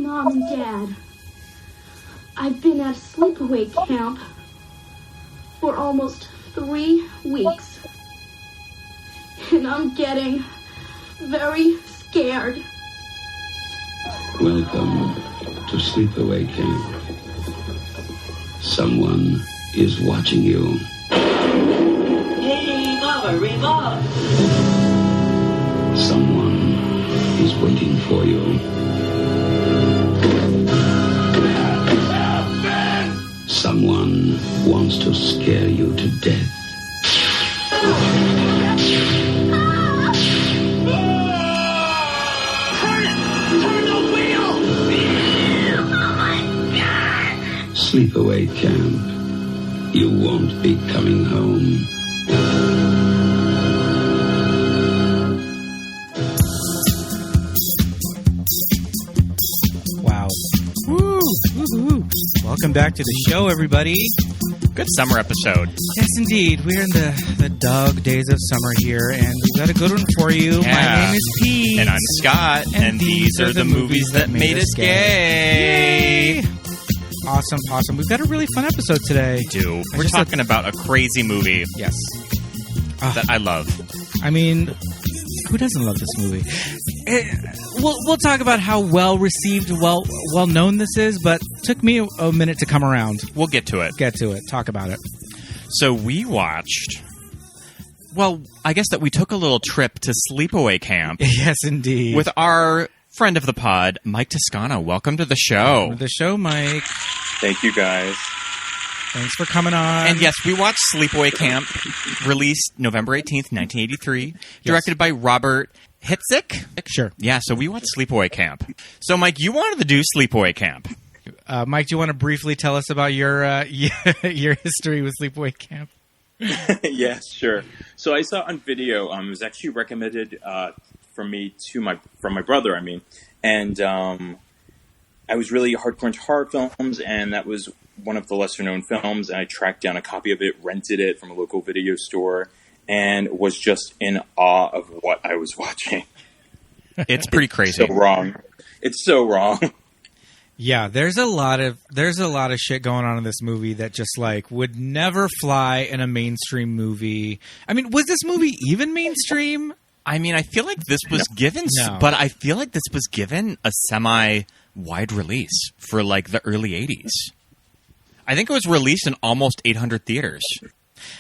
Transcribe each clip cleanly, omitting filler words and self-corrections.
Mom and Dad, I've been at Sleepaway Camp for almost 3 weeks. And I'm getting very scared. Welcome to Sleepaway Camp. Someone is watching you. Hey, Mama, remote! Someone is waiting for you. Someone wants to scare you to death. Sleepaway Camp. You won't be coming home. Wow. Woo! Woo-hoo. Welcome back to the show, everybody. Good summer episode. Yes, indeed. We're in the dog days of summer here, and we've got a good one for you. Yeah. My name is Pete. And I'm Scott, and these are the movies that made us gay. Yay! Awesome. We've got a really fun episode today. We're talking about a crazy movie. Yes. That I love. I mean, who doesn't love this movie? We'll talk about how well received, well known this is, but it took me a minute to come around. We'll get to it. Talk about it. So we watched. Well, I guess that we took a little trip to Sleepaway Camp. Yes, indeed. With our friend of the pod, Mike Toscano. Welcome to the show. Welcome to the show, Mike. Thank you, guys. Thanks for coming on. And yes, we watched Sleepaway Camp, released November 18th, 1983, directed by Robert Hitzik. Sure. Yeah, so we watched Sleepaway Camp. So, Mike, you wanted to do Sleepaway Camp. Mike, do you want to briefly tell us about your history with Sleepaway Camp? Yes, sure. So I saw it on video. It was actually recommended from my brother. And I was really hardcore into horror films, and that was one of the lesser known films. And I tracked down a copy of it, rented it from a local video store, and was just in awe of what I was watching. It's pretty crazy. It's so wrong. Yeah, there's a lot of shit going on in this movie that just like would never fly in a mainstream movie. I mean, was this movie even mainstream? I mean, I feel like this was but I feel like this was given a semi-wide release for like the early 80s. I think it was released in almost 800 theaters.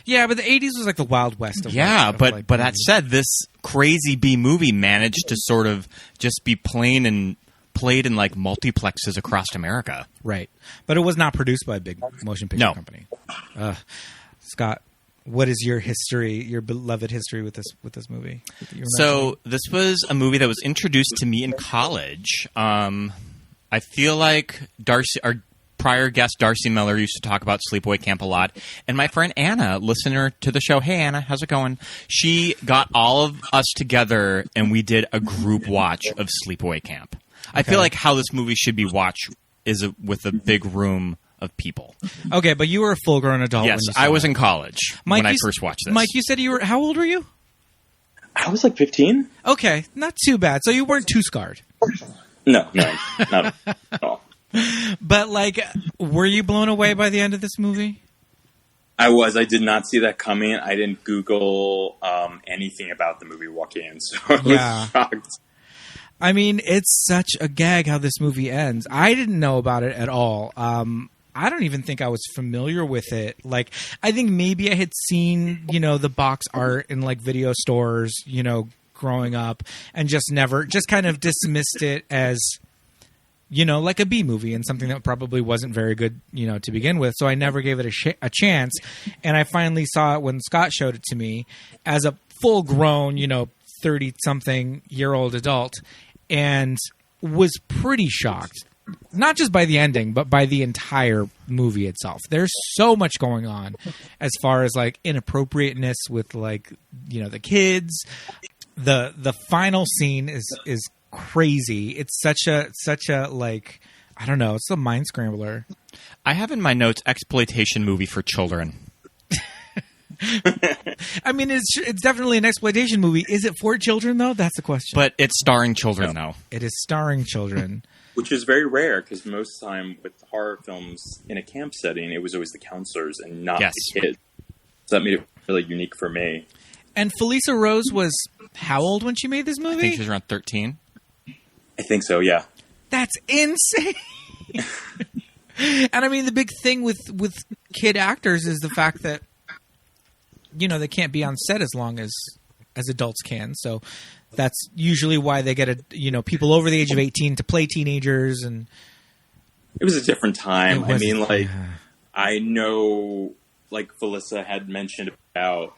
Yeah, but the 80s was like the Wild West. But that said, this crazy B movie managed to sort of just be played in like multiplexes across America. Right. But it was not produced by a big motion picture company. Scott, what is your history, your beloved history with this movie? So this was a movie that was introduced to me in college. I feel like our prior guest Darcy Miller used to talk about Sleepaway Camp a lot, and my friend Anna, listener to the show, hey Anna, how's it going? She got all of us together and we did a group watch of Sleepaway Camp. Okay. I feel like how this movie should be watched is with a big room of people. Okay, but you were a full-grown adult. Yes, I was in college when I first watched this. Mike, you said how old were you? I was like 15. Okay, not too bad. So you weren't too scarred. No, not at all. But, like, were you blown away by the end of this movie? I was. I did not see that coming. I didn't Google anything about the movie walking in, so I was shocked. I mean, it's such a gag how this movie ends. I didn't know about it at all. I don't even think I was familiar with it. Like, I think maybe I had seen, the box art in, like, video stores, growing up, and just kind of dismissed it as, like a B movie and something that probably wasn't very good, to begin with. So I never gave it a chance. And I finally saw it when Scott showed it to me as a full-grown, 30-something-year-old adult, and was pretty shocked. Not just by the ending, but by the entire movie itself. There's so much going on as far as, like, inappropriateness with, like, the kids. The final scene is crazy. It's such a like, I don't know, it's a mind scrambler. I have in my notes exploitation movie for children. I mean, it's definitely an exploitation movie. Is it for children though? That's the question. But it's starring children though. It is starring children. Which is very rare because most of the time with horror films in a camp setting, it was always the counselors and not the kids. So that made it really unique for me. And Felissa Rose was how old when she made this movie? I think she was around 13. I think so, yeah. That's insane. And I mean, the big thing with kid actors is the fact that, you know, they can't be on set as long as adults can. So that's usually why they get people over the age of 18 to play teenagers. And it was a different time. I mean, like, I know, like Felissa had mentioned about,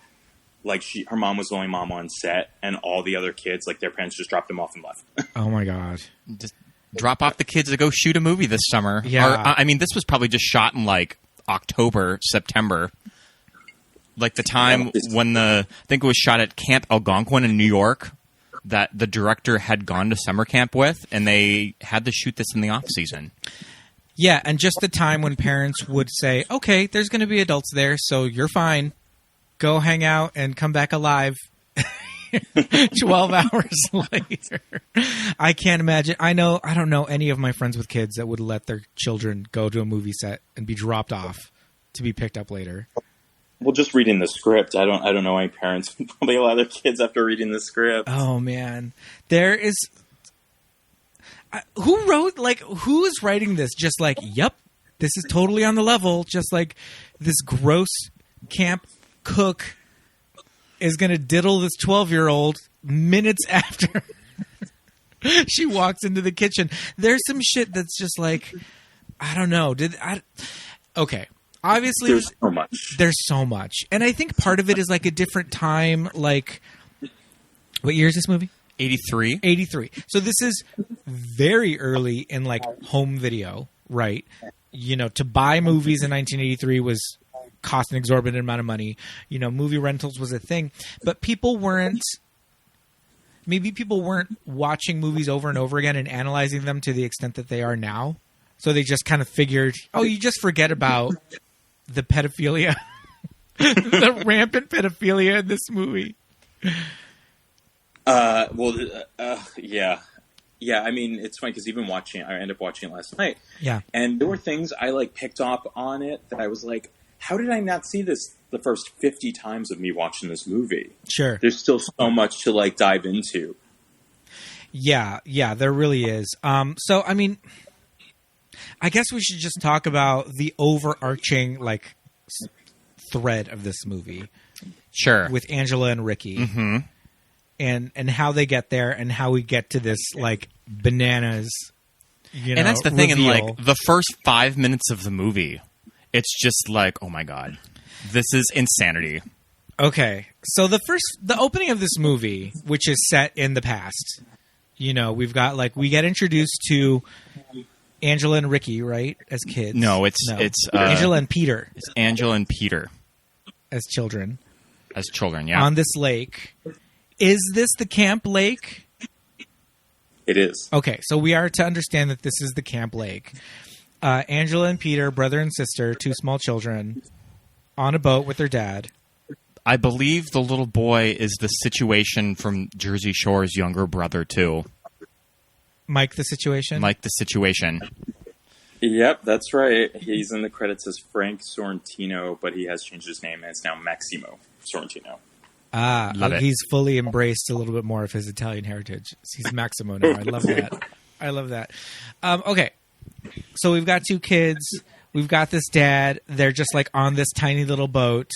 like, her mom was the only mom on set, and all the other kids, like, their parents just dropped them off and left. Oh my God. Just drop off the kids to go shoot a movie this summer. Yeah. Or, I mean, this was probably just shot in, like, October, September. Like the time when I think it was shot at Camp Algonquin in New York that the director had gone to summer camp with, and they had to shoot this in the off season. Yeah, and just the time when parents would say, okay, there's going to be adults there, so you're fine. Go hang out and come back alive 12 hours later. I can't imagine. I don't know any of my friends with kids that would let their children go to a movie set and be dropped off to be picked up later. Well, just reading the script, I don't know any parents would probably allow their kids after reading the script. Oh man, there is. Who is writing this? Just like, yep, this is totally on the level. Just like this gross camp cook is going to diddle this 12-year-old minutes after she walks into the kitchen. There's some shit that's just like, I don't know. Okay. Obviously, there's so much. And I think part of it is like a different time. Like, what year is this movie? 83. 83. So this is very early in like home video, right? You know, to buy movies in 1983 was cost an exorbitant amount of money. You know, movie rentals was a thing, but people weren't watching movies over and over again and analyzing them to the extent that they are now. So they just kind of figured, oh, you just forget about the pedophilia, the rampant pedophilia in this movie. Yeah. I mean, it's funny because even I ended up watching it last night. Yeah. And there were things I like picked up on it that I was like, how did I not see this the first 50 times of me watching this movie? Sure. There's still so much to like dive into. Yeah, there really is. So, I mean, I guess we should just talk about the overarching like thread of this movie. Sure. With Angela and Ricky. Mm-hmm. And how they get there and how we get to this like bananas, and that's the thing. reveal. In like the first 5 minutes of the movie, it's just like, oh my God, this is insanity. Okay. So the opening of this movie, which is set in the past, you know, we get introduced to Angela and Ricky, right? As kids. No, it's Angela and Peter. It's Angela and Peter. As children. Yeah. On this lake. Is this the camp lake? It is. Okay, so we are to understand that this is the camp lake. Angela and Peter, brother and sister, two small children, on a boat with their dad. I believe the little boy is the Situation from Jersey Shore's younger brother, too. Mike the Situation? Mike the Situation. Yep, that's right. He's in the credits as Frank Sorrentino, but he has changed his name and it's now Maximo Sorrentino. He's fully embraced a little bit more of his Italian heritage. He's Maximo now. I love that. Okay, so we've got two kids. We've got this dad. They're just like on this tiny little boat.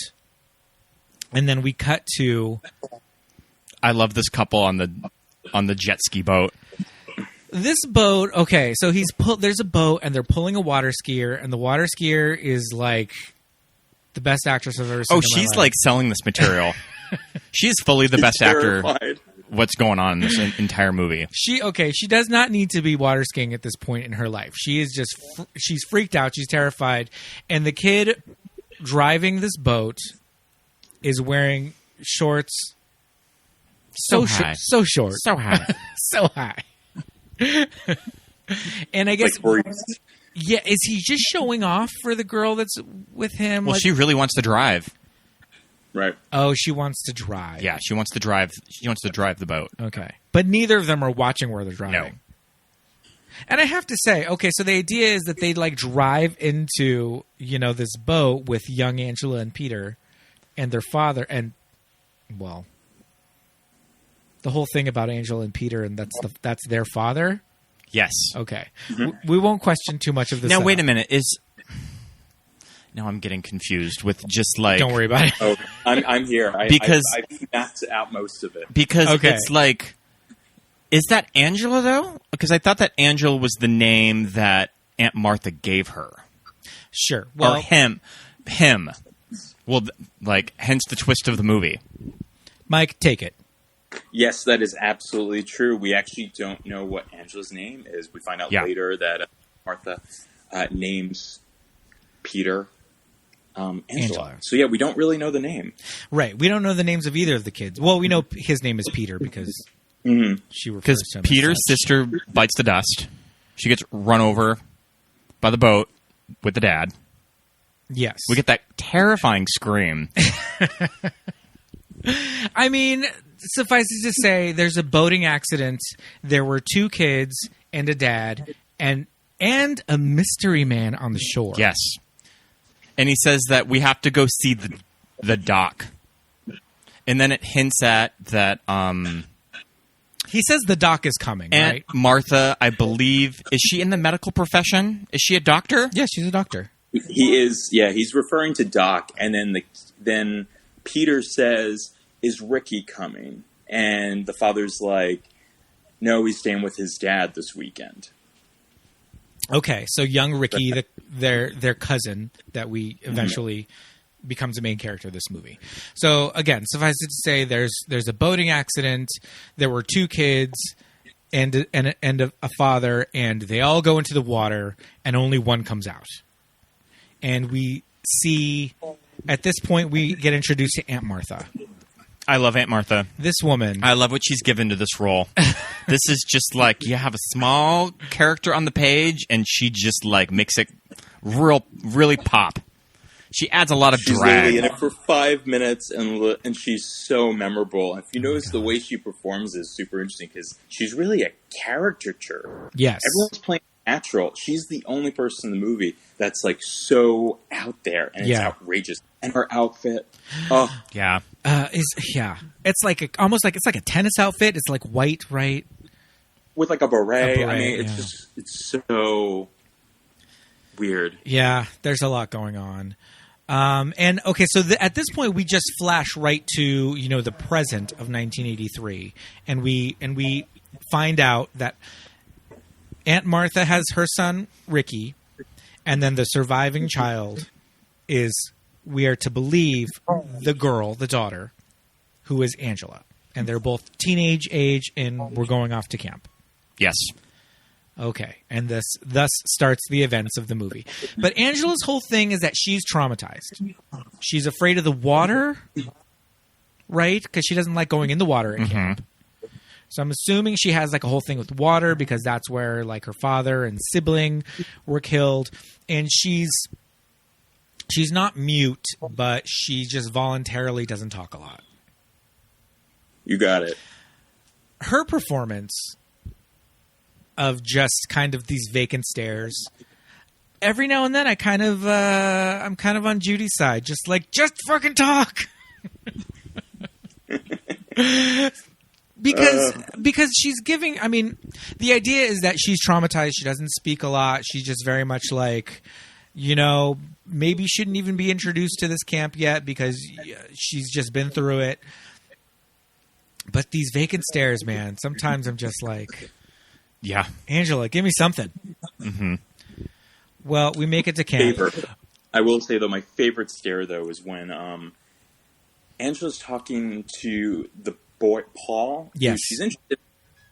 And then we cut to... I love this couple on the jet ski boat. This boat, okay, so there's a boat and they're pulling a water skier, and the water skier is like the best actress I've ever seen. Oh, she's like selling this material. She is fully the best actor. What's going on in this entire movie? She does not need to be water skiing at this point in her life. She is just she's freaked out. She's terrified, and the kid driving this boat is wearing shorts so high, so short, so high, so high. And I guess, yeah, is he just showing off for the girl that's with him? Well, she really wants to drive. Right. Oh, she wants to drive. Yeah, she wants to drive. She wants to drive the boat. Okay, but neither of them are watching where they're driving. And I have to say, okay, so the idea is that they like drive into, this boat with young Angela and Peter and their father, and well, the whole thing about Angela and Peter, and that's their father. Yes. Okay. We won't question too much of this. Now, wait a minute. Now I'm getting confused with just like... Don't worry about it. Oh, I'm here. Because I mapped out most of it. Because it's like... Is that Angela, though? Because I thought that Angela was the name that Aunt Martha gave her. Sure. Well, or him. Well, like, hence the twist of the movie. Mike, take it. Yes, that is absolutely true. We actually don't know what Angela's name is. We find out later that Martha names Peter Angela. So, yeah, we don't really know the name. Right. We don't know the names of either of the kids. Well, we know his name is Peter because she refers to him. Peter's sister bites the dust. She gets run over by the boat with the dad. Yes. We get that terrifying scream. I mean, suffice it to say, there's a boating accident. There were 2 kids and a dad and a mystery man on the shore. Yes. And he says that we have to go see the dock. And then it hints at that... he says the doc is coming, Aunt right? Martha, I believe, is she in the medical profession? Is she a doctor? Yeah, she's a doctor. He is, he's referring to Doc, and then Peter says, "Is Ricky coming?" And the father's like, "No, he's staying with his dad this weekend." Okay, so young Ricky, their cousin that we eventually becomes the main character of this movie. So again, suffice it to say, there's a boating accident. There were 2 kids and a father, and they all go into the water, and only one comes out. And we see, at this point, we get introduced to Aunt Martha. I love Aunt Martha. This woman. I love what she's given to this role. This is just like, you have a small character on the page, and she just like makes it really pop. She adds a lot of She's drag. She's in it for 5 minutes, and she's so memorable. If you notice, the way she performs is super interesting, because she's really a caricature. Yes. Everyone's playing natural. She's the only person in the movie that's like so out there, and it's outrageous. And her outfit, yeah, it's like almost like it's like a tennis outfit. It's like white, right? With like a beret. I mean, it's so weird. Yeah, there's a lot going on. And okay, so at this point, we just flash right to the present of 1983, and we find out that Aunt Martha has her son Ricky, and then the surviving child is, we are to believe, the girl, the daughter, who is Angela, and they're both teenage age, and we're going off to camp. Yes. Okay, and this thus starts the events of the movie. But Angela's whole thing is that she's traumatized. She's afraid of the water, right? Because she doesn't like going in the water at camp. So I'm assuming she has like a whole thing with water, because that's where like her father and sibling were killed. And she's not mute, but she just voluntarily doesn't talk a lot. You got it. Her performance of just kind of these vacant stares. Every now and then I'm kind of on Judy's side. Just fucking talk. Because she's giving, I mean, the idea is that she's traumatized. She doesn't speak a lot. She's just very much like, maybe shouldn't even be introduced to this camp yet because she's just been through it. But these vacant stares, man, sometimes I'm just like, yeah, Angela, give me something. Mm-hmm. Well, we make it to camp. I will say, though, my favorite stare, though, is when Angela's talking to the boy, Paul. Yes. She's interested.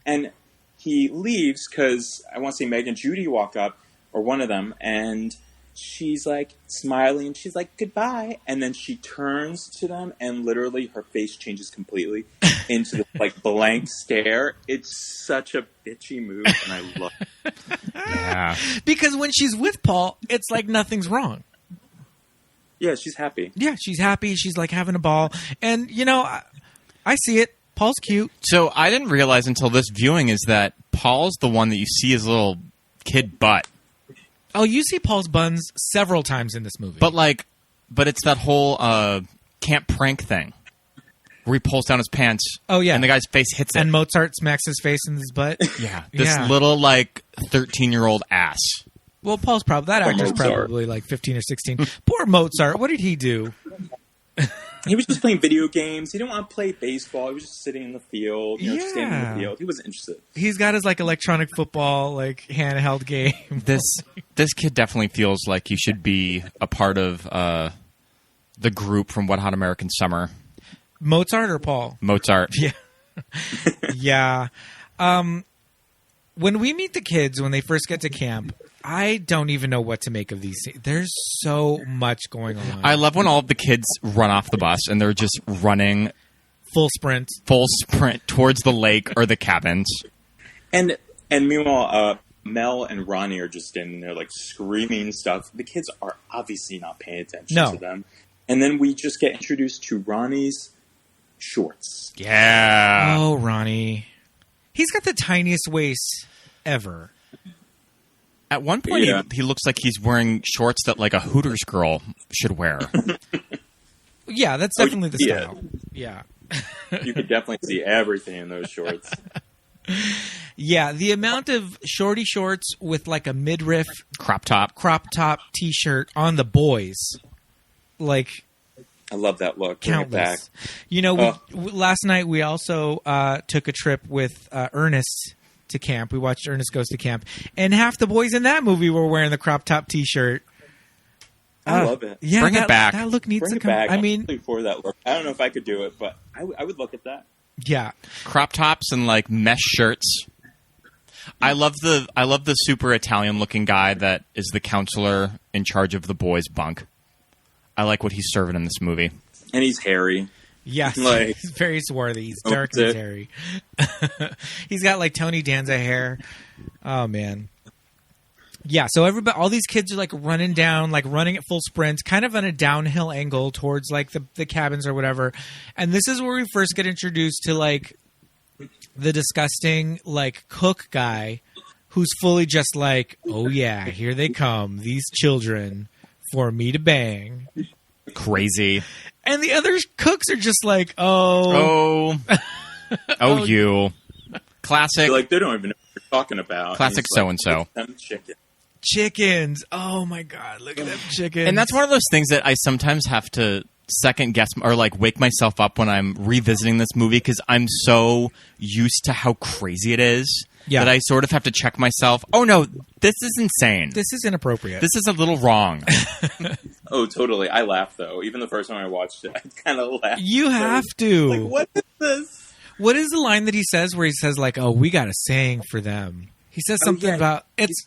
And he leaves because, I want to say, Meg and Judy walk up, or one of them, and she's like smiling. She's like, goodbye. And then she turns to them, and literally her face changes completely into the like blank stare. It's such a bitchy move, and I love it. Yeah. Because when she's with Paul, it's like nothing's wrong. Yeah, she's happy. Yeah, she's happy. She's like having a ball. And, I see it. Paul's cute. So I didn't realize until this viewing is that Paul's the one that you see his little kid butt. Oh, you see Paul's buns several times in this movie. But it's that whole camp prank thing where he pulls down his pants. Oh, yeah. And the guy's face hits it. And Mozart smacks his face in his butt. Yeah. This little, 13-year-old ass. Well, that actor's probably 15 or 16. Poor Mozart. What did he do? He was just playing video games. He didn't want to play baseball. He was just sitting in the field, just standing in the field. He wasn't interested. He's got his electronic football handheld game. This kid definitely feels like he should be a part of the group from Wet Hot American Summer. Mozart or Paul? Mozart. Yeah. Yeah. When we meet the kids when they first get to camp, I don't even know what to make of these. There's so much going on. I love when all of the kids run off the bus and they're just running full sprint towards the lake or the cabins. And meanwhile, Mel and Ronnie are just standing there screaming stuff. The kids are obviously not paying attention to them. And then we just get introduced to Ronnie's shorts. Yeah. Oh, Ronnie. He's got the tiniest waist ever. At one point, he looks like he's wearing shorts that a Hooters girl should wear. Yeah, that's definitely the style. Yeah. You could definitely see everything in those shorts. Yeah, the amount of shorty shorts with a midriff crop top T-shirt on the boys, I love that look. Countless. Last night we also took a trip with Ernest to camp. We watched Ernest Goes to Camp, and half the boys in that movie were wearing the crop top T-shirt. I love it. Yeah, Bring it back. That look needs Bring to it come. back. I mean, for that look, I don't know if I could do it, but I would look at that. Yeah, crop tops and mesh shirts. I love the super Italian looking guy that is the counselor in charge of the boys' bunk. I like what he's serving in this movie. And he's hairy. Yes, he's very swarthy. He's dark and hairy. He's got Tony Danza hair. Oh man. Yeah, so all these kids are running down, running at full sprint, kind of on a downhill angle towards the cabins or whatever. And this is where we first get introduced to the disgusting cook guy who's fully just oh yeah, here they come, these children for me to bang. Crazy. And the other cooks are just oh you. Classic. They don't even know what you're talking about. Classic so-and-so. Chickens. Oh my God, look at them chickens. And that's one of those things that I sometimes have to second guess or wake myself up when I'm revisiting this movie because I'm so used to how crazy it is that I sort of have to check myself. Oh no, this is insane. This is inappropriate. This is a little wrong. Oh, totally. I laughed though. Even the first time I watched it, I kind of laughed. You have to. What is this? What is the line that he says where he says oh, we got a saying for them? He says something about it's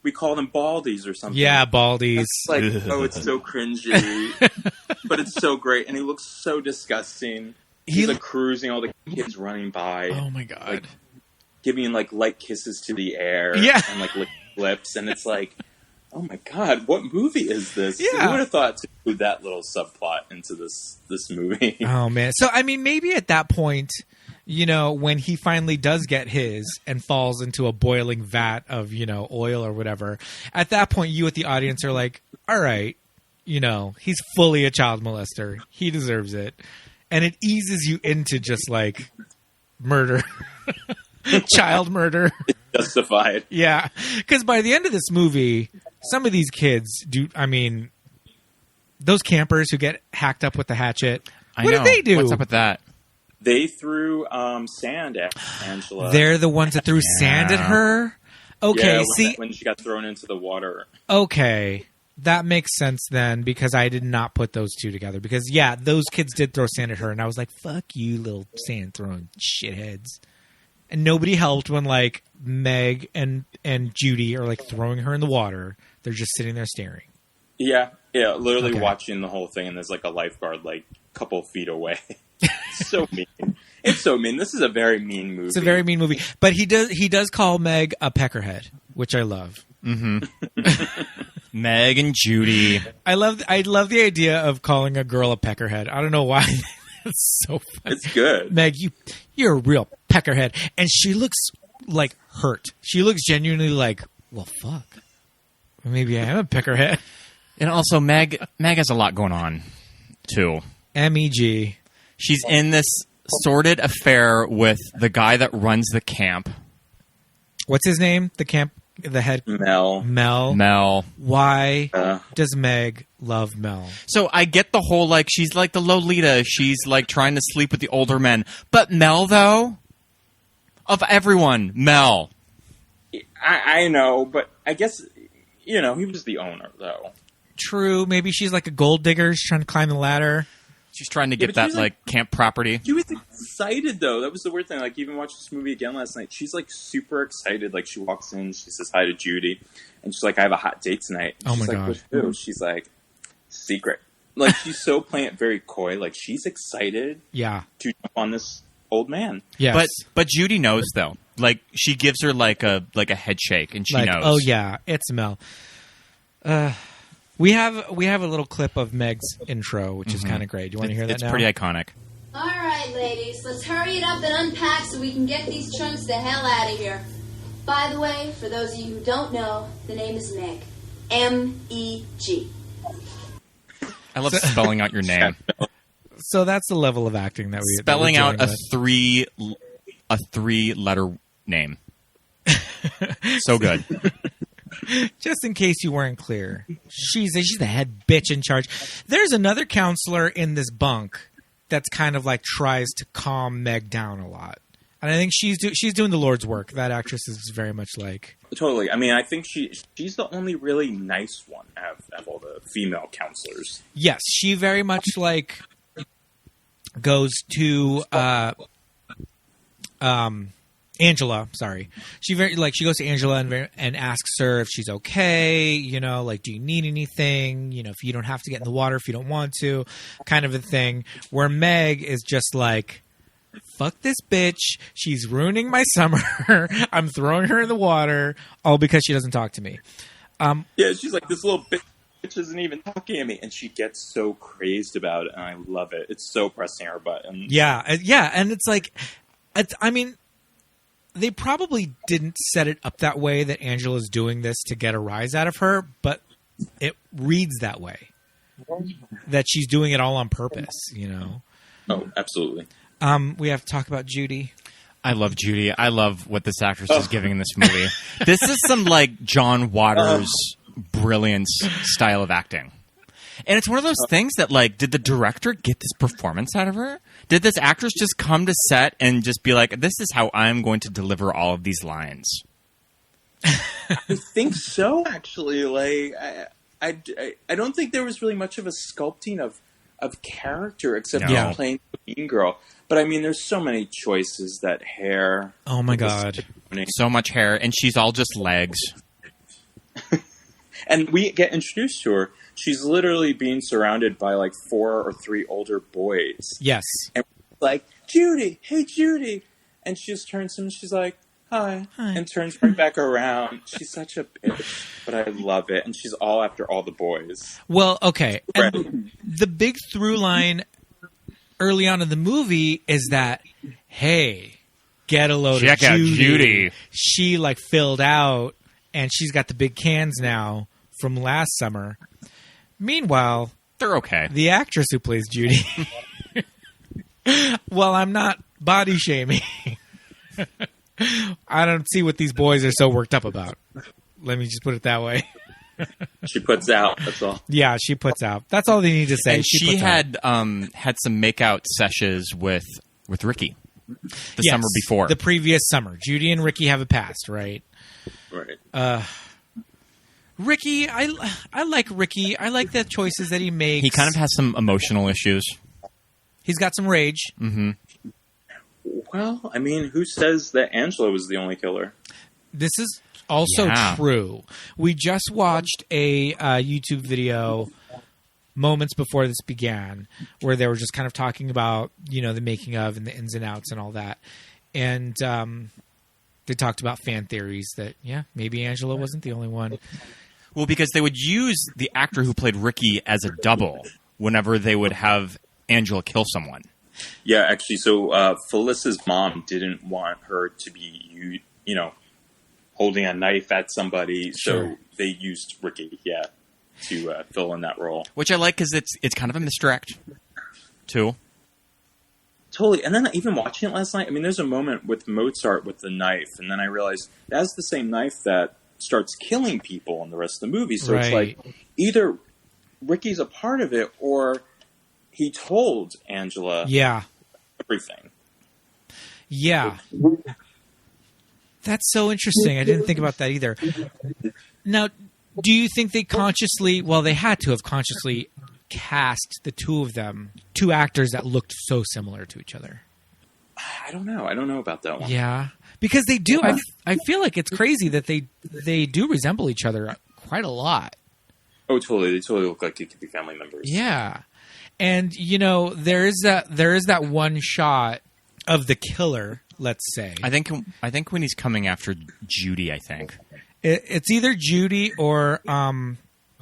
we call them baldies or something. Yeah, baldies. It's so cringy, but it's so great, and he looks so disgusting. He's cruising, all the kids running by. Oh my God! Giving light kisses to the air, and licking lips, and it's oh my God, what movie is this? Yeah. Who would have thought to include that little subplot into this movie? Oh man! So I mean, maybe at that point, when he finally does get his and falls into a boiling vat of, oil or whatever, at that point, you at the audience are all right, he's fully a child molester. He deserves it. And it eases you into just murder, child murder. It's justified. Yeah. Because by the end of this movie, some of these kids those campers who get hacked up with the hatchet, what did they do? What's up with that? They threw sand at Angela. They're the ones that threw sand at her? Okay, when she got thrown into the water. Okay, that makes sense then, because I did not put those two together. Because, those kids did throw sand at her, and I was like, fuck you, little sand-throwing shitheads. And nobody helped when, Meg and Judy are, throwing her in the water. They're just sitting there staring. Yeah, literally watching the whole thing, and there's, a lifeguard, a couple feet away. It's so mean. It's so mean. This is a very mean movie. It's a very mean movie. But he does call Meg a peckerhead, which I love. Mm-hmm. Meg and Judy. I love the idea of calling a girl a peckerhead. I don't know why. It's so funny. It's good. Meg, you're a real peckerhead. And she looks hurt. She looks genuinely Well, fuck. Maybe I am a peckerhead. And also, Meg has a lot going on, too. MEG. She's in this sordid affair with the guy that runs the camp. What's his name? The head? Mel. Mel. Why does Meg love Mel? So I get the whole, like, she's like the Lolita. She's, like, trying to sleep with the older men. But Mel, though? Of everyone, Mel. I know, but I guess, he was the owner, though. True. Maybe she's like a gold digger. She's trying to climb the ladder. She's trying to get that, camp property. She was excited, though. That was the weird thing. Like, even watched this movie again last night. She's, like, super excited. Like, she walks in, she says hi to Judy, and she's like, I have a hot date tonight. And Oh, she's my like, God. With who? She's like, secret. Like, she's so playing it very coy. Like, she's excited Yeah. to jump on this old man. Yes. But Judy knows, though. Like, she gives her, like a head shake, and she knows. Oh, yeah, it's Mel. We have a little clip of Meg's intro, which is kind of great. Do you want to hear that It's now? pretty iconic. All right, ladies, let's hurry it up and unpack so we can get these trunks the hell out of here. By the way, for those of you who don't know, the name is Meg. M-E-G. I love spelling out your name. So that's the level of acting that we Spelling that we're out dealing a three-letter name. So good. Just in case you weren't clear, she's the head bitch in charge. There's another counselor in this bunk that's kind of like tries to calm Meg down a lot, and I think she's doing the Lord's work. That actress is very much like Totally. I mean, I think she's the only really nice one out of all the female counselors. yes, she very much like goes to Angela, sorry. She goes to Angela and asks her if she's okay, like, do you need anything? If you don't have to get in the water if you don't want to, kind of a thing. Where Meg is just like, fuck this bitch. She's ruining my summer. I'm throwing her in the water, all because she doesn't talk to me. Yeah, she's like, this little bitch isn't even talking to me, and she gets so crazed about it, and I love it. It's so pressing her button. Yeah, and it's like, they probably didn't set it up that way that Angela's doing this to get a rise out of her, but it reads that way. That she's doing it all on purpose, Oh, absolutely. We have to talk about Judy. I love Judy. I love what this actress is giving in this movie. This is some, like, John Waters brilliance style of acting. And it's one of those things that, like, did the director get this performance out of her? Did this actress just come to set and just be like, this is how I'm going to deliver all of these lines? I think so, actually. Like, I don't think there was really much of a sculpting of character except No. for playing the mean girl. But I mean, there's so many choices. That hair. Oh my God. So much hair, and she's all just legs. And we get introduced to her. She's literally being surrounded by like 4 or 3 older boys. Yes. And we're like, Judy, hey Judy. And she just turns to him and she's like, hi. And turns right back around. She's such a bitch, but I love it. And she's all after all the boys. Well, okay. And the big through line early on in the movie is that, hey, get a load Check of out Judy. Judy. She like filled out, and she's got the big cans now from last summer. Meanwhile, They're okay. the actress who plays Judy, well, I'm not body shaming. I don't see what these boys are so worked up about. Let me just put it that way. She puts out, that's all. Yeah, she puts out. That's all they need to say. And she puts out. had some makeout sessions with Ricky the Yes, summer before. the previous summer. Judy and Ricky have a past, right? Right. Ricky, I like Ricky. I like the choices that he makes. He kind of has some emotional issues. He's got some rage. Mm-hmm. Well, I mean, who says that Angela was the only killer? This is also true. We just watched a YouTube video moments before this began where they were just kind of talking about, the making of and the ins and outs and all that. And they talked about fan theories that, maybe Angela wasn't the only one. Well, because they would use the actor who played Ricky as a double whenever they would have Angela kill someone. Yeah, actually, so Phyllis's mom didn't want her to be, holding a knife at somebody. Sure. So they used Ricky, to fill in that role. Which I like because it's kind of a misdirect, too. Totally. And then even watching it last night, I mean, there's a moment with Mozart with the knife, and then I realized that's the same knife that starts killing people in the rest of the movie. So it's like either Ricky's a part of it or he told Angela everything. Yeah. That's so interesting. I didn't think about that either. Now, do you think they they had to have consciously cast the two of them, two actors that looked so similar to each other? I don't know. I don't know about that one. Yeah. Because they do. I feel like it's crazy that they do resemble each other quite a lot. Oh, totally. They totally look like they could be family members. Yeah. And, there is that one shot of the killer, let's say. I think when he's coming after Judy, I think. It's either Judy or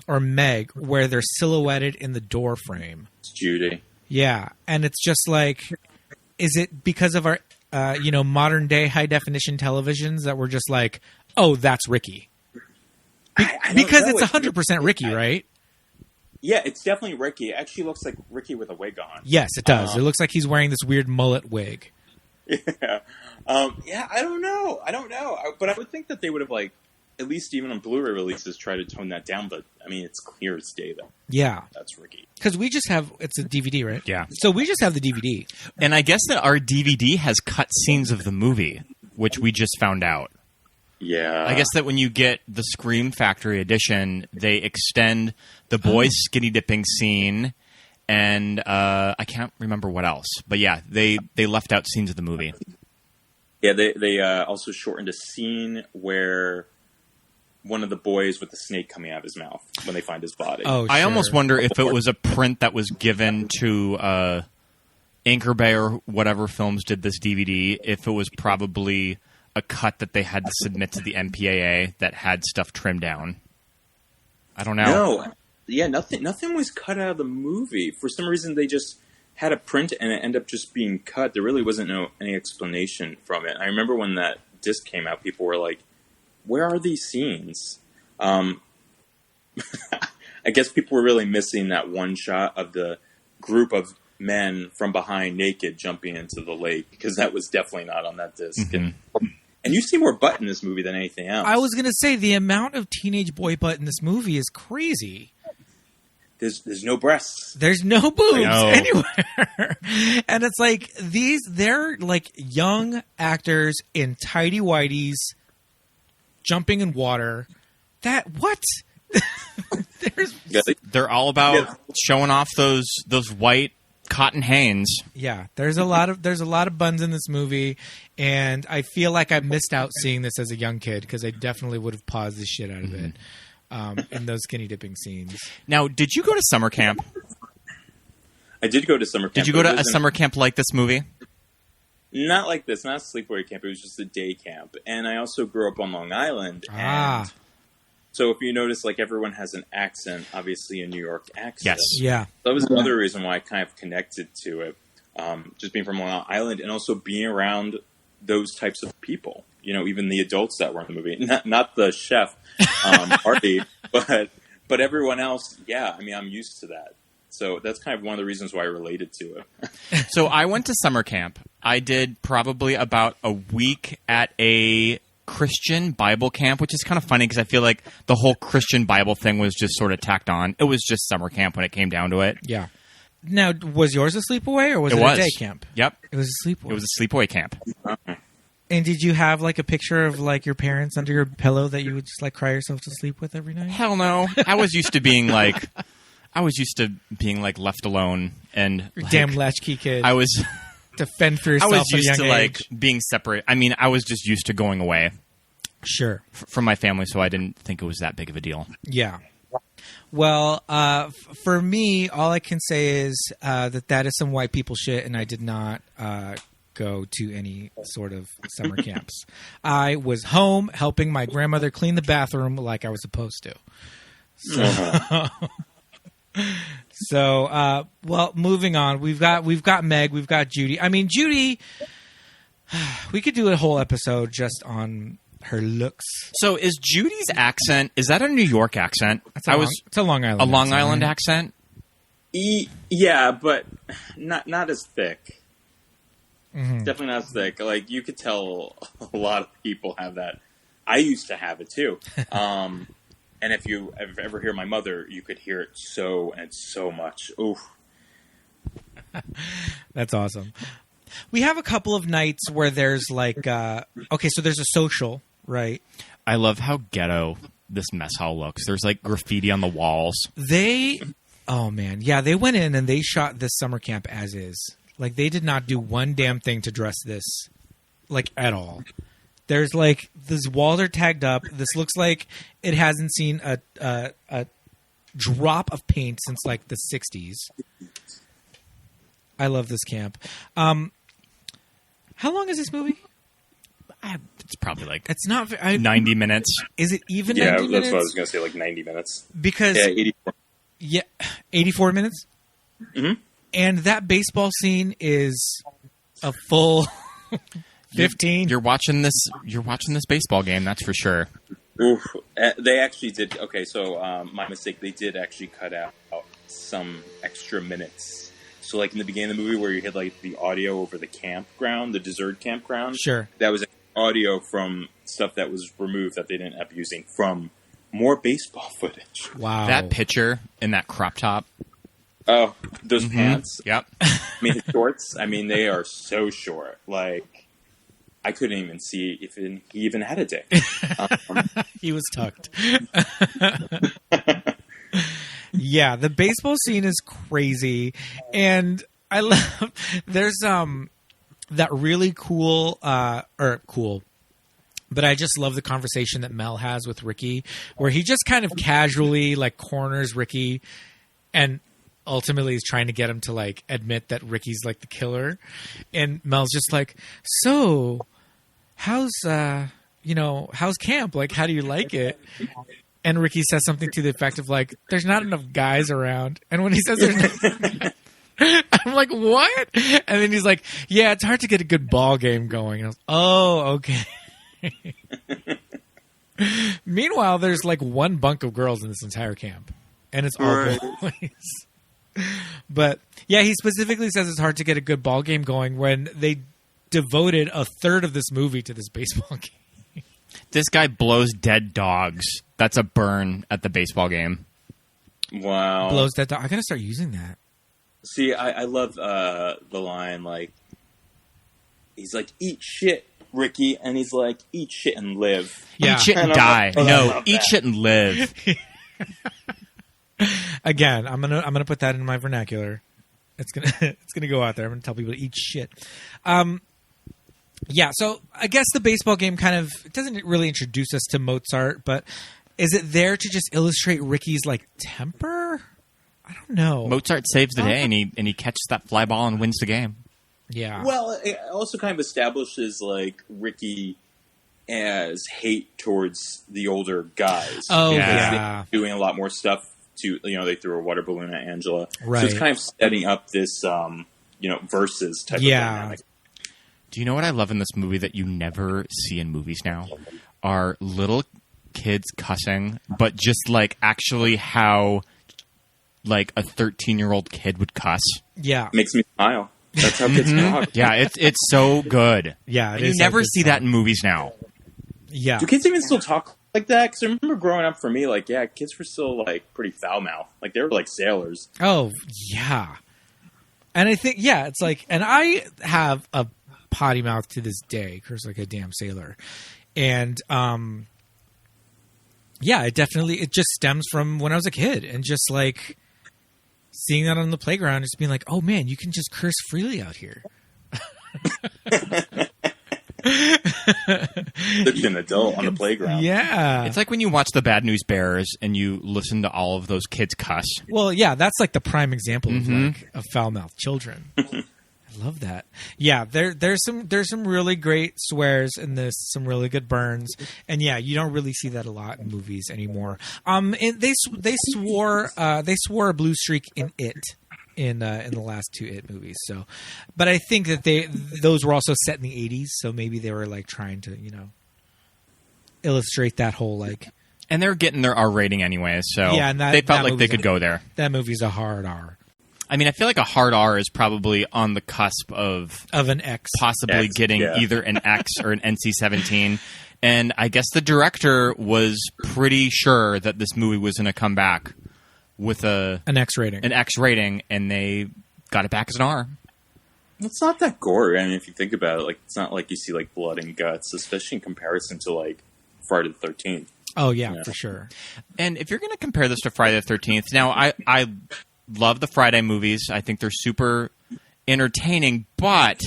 Meg, where they're silhouetted in the door frame. It's Judy. Yeah. And it's just like, is it because of our, modern day high definition televisions that we're just like, oh, that's Ricky? Because it's 100% Ricky, right? Yeah, it's definitely Ricky. It actually looks like Ricky with a wig on. Yes, it does. It looks like he's wearing this weird mullet wig. Yeah. I don't know. But I would think that they would have, at least even on Blu-ray releases, try to tone that down. But, I mean, it's clear as day that that's Ricky. Because we just have, it's a DVD, right? Yeah. So we just have the DVD. And I guess that our DVD has cut scenes of the movie, which we just found out. Yeah. I guess that when you get the Scream Factory edition, they extend the boys skinny dipping scene, and I can't remember what else. But yeah, they left out scenes of the movie. Yeah, they also shortened a scene where one of the boys with the snake coming out of his mouth when they find his body. Oh, I almost wonder if it was a print that was given to Anchor Bay or whatever films did this DVD, if it was probably a cut that they had to submit to the MPAA that had stuff trimmed down. I don't know. No. Yeah, nothing was cut out of the movie. For some reason, they just had a print and it ended up just being cut. There really wasn't any explanation from it. I remember when that disc came out, people were like, where are these scenes? I guess people were really missing that one shot of the group of men from behind naked jumping into the lake, because that was definitely not on that disc. Mm-hmm. And you see more butt in this movie than anything else. I was going to say, the amount of teenage boy butt in this movie is crazy. There's no breasts. There's no boobs anywhere. And it's like, they're like young actors in tidy whities jumping in water. What? They're all about showing off those white cotton Hanes. Yeah, there's a lot of buns in this movie, and I feel like I missed out seeing this as a young kid, because I definitely would have paused the shit out of it in those skinny dipping scenes. Now, did you go to summer camp? I did go to summer camp. Did you go to a summer camp like this movie? Not like this, not a sleepaway camp. It was just a day camp. And I also grew up on Long Island. And so if you notice, everyone has an accent, obviously a New York accent. Yes. Yeah. That was another reason why I kind of connected to it. Just being from Long Island and also being around those types of people. Even the adults that were in the movie. Not the chef, Artie, but everyone else, yeah. I mean, I'm used to that. So that's kind of one of the reasons why I related to it. So I went to summer camp. I did probably about a week at a Christian Bible camp, which is kind of funny because I feel like the whole Christian Bible thing was just sort of tacked on. It was just summer camp when it came down to it. Yeah. Now, was yours a sleepaway or was it a day camp? Yep. It was a sleepaway. It was a sleepaway camp. And did you have a picture of your parents under your pillow that you would just cry yourself to sleep with every night? Hell no. I was used to being left alone and damn latchkey kid. I was to fend for yourself. I was used at a young age. being separate. I mean, I was just used to going away. Sure. From my family, so I didn't think it was that big of a deal. Yeah. Well, for me, all I can say is that is some white people shit, and I did not go to any sort of summer camps. I was home helping my grandmother clean the bathroom like I was supposed to. So, well, moving on. We've got Meg, we've got Judy. I mean, Judy, we could do a whole episode just on her looks. So is Judy's accent, is that a New York accent? It's a Long Island. A Long accent, Island right? accent? Yeah, but not as thick. Mm-hmm. Definitely not as thick. Like, you could tell a lot of people have that. I used to have it too. And if you ever hear my mother, you could hear it so much. Oof. That's awesome. We have a couple of nights where there's like, okay, so there's a social, right? I love how ghetto this mess hall looks. There's like graffiti on the walls. Oh man, yeah, they went in and they shot this summer camp as is. Like, they did not do one damn thing to dress this, like, at all. There's like, these walls are tagged up. This looks like it hasn't seen a drop of paint since like the 60s. I love this camp. How long is this movie? It's probably like It's not 90 minutes. Is it even Yeah, 90 minutes? that's what I was going to say, like 90 minutes. Because Yeah, 84. yeah, 84 minutes. Mm-hmm. And that baseball scene is a full 15. You're watching this baseball game, that's for sure. Oof. They actually did. Okay, so my mistake. They did actually cut out some extra minutes. So, like in the beginning of the movie, where you had like the audio over the campground, the desert campground. Sure. That was audio from stuff that was removed that they didn't end up using from more baseball footage. Wow. That picture in that crop top. Oh, those pants. Yep. I mean, his shorts. I mean, they are so short. Like, I couldn't even see if he even had a dick. He was tucked. Yeah, the baseball scene is crazy, and I love. There's that really cool, but I just love the conversation that Mel has with Ricky, where he just kind of casually like corners Ricky, and ultimately is trying to get him to like admit that Ricky's like the killer, and Mel's just like, so how's camp? Like, how do you like it? And Ricky says something to the effect of like, there's not enough guys around. And when he says there's no I'm like, what? And then he's like, yeah, it's hard to get a good ball game going. And I was, oh, okay. Meanwhile, there's like one bunk of girls in this entire camp. And it's all boys. But yeah, he specifically says it's hard to get a good ball game going when they devoted a third of this movie to this baseball game. This guy blows dead dogs. That's a burn at the baseball game. Wow. Blows that dog. I gotta start using that. See, I love the line, like, he's like, eat shit, Ricky, and he's like, eat shit and live. Yeah. Eat shit and And I'm die. like, oh, I No, love eat that. shit and live. Again, I'm gonna put that in my vernacular. It's gonna go out there. I'm gonna tell people to eat shit. Yeah, so I guess the baseball game kind of doesn't really introduce us to Mozart, but is it there to just illustrate Ricky's like temper? I don't know. Mozart saves the day, and he catches that fly ball and wins the game. Yeah. Well, it also kind of establishes, like, Ricky as hate towards the older guys. Oh, Yeah. yeah. Doing a lot more stuff to, they threw a water balloon at Angela. Right. So it's kind of setting up this, versus type Yeah. of dynamic. Do you know what I love in this movie that you never see in movies now? Are little kids cussing, but just like actually how like a 13-year-old kid would cuss. Yeah. Makes me smile. That's how kids talk. Yeah, it's so good. Yeah, it And you is never like see this that in movies now. Yeah. Do kids even still talk like that? Because I remember growing up, for me, like, yeah, kids were still, like, pretty foul-mouthed. Like, they were like sailors. Oh, yeah. And I think, yeah, it's like, and I have a potty mouth to this day, curse like a damn sailor. And, yeah, it just stems from when I was a kid and just like seeing that on the playground, just being like, oh man, you can just curse freely out here. Such an adult on the playground. Yeah. It's like when you watch the Bad News Bears and you listen to all of those kids cuss. Well, yeah, that's like the prime example of like of foul-mouthed children. I love that. Yeah, there's some really great swears in this, some really good burns, and yeah, you don't really see that a lot in movies anymore. And they swore a blue streak in It. In the last two It movies, so, but I think that those were also set in the 80s, so maybe they were like trying to illustrate that whole like. And they're getting their R rating anyway, so Yeah, and they felt like they could go there. That movie's a hard R. I mean, I feel like a hard R is probably on the cusp of an X, possibly getting either an X or an NC-17. And I guess the director was pretty sure that this movie was going to come back with an X rating. An X rating, and they got it back as an R. It's not that gory. I mean, if you think about it, like it's not like you see like blood and guts, especially in comparison to like Friday the 13th. Oh yeah, for sure. And if you're going to compare this to Friday the 13th, now I love the Friday movies. I think they're super entertaining, but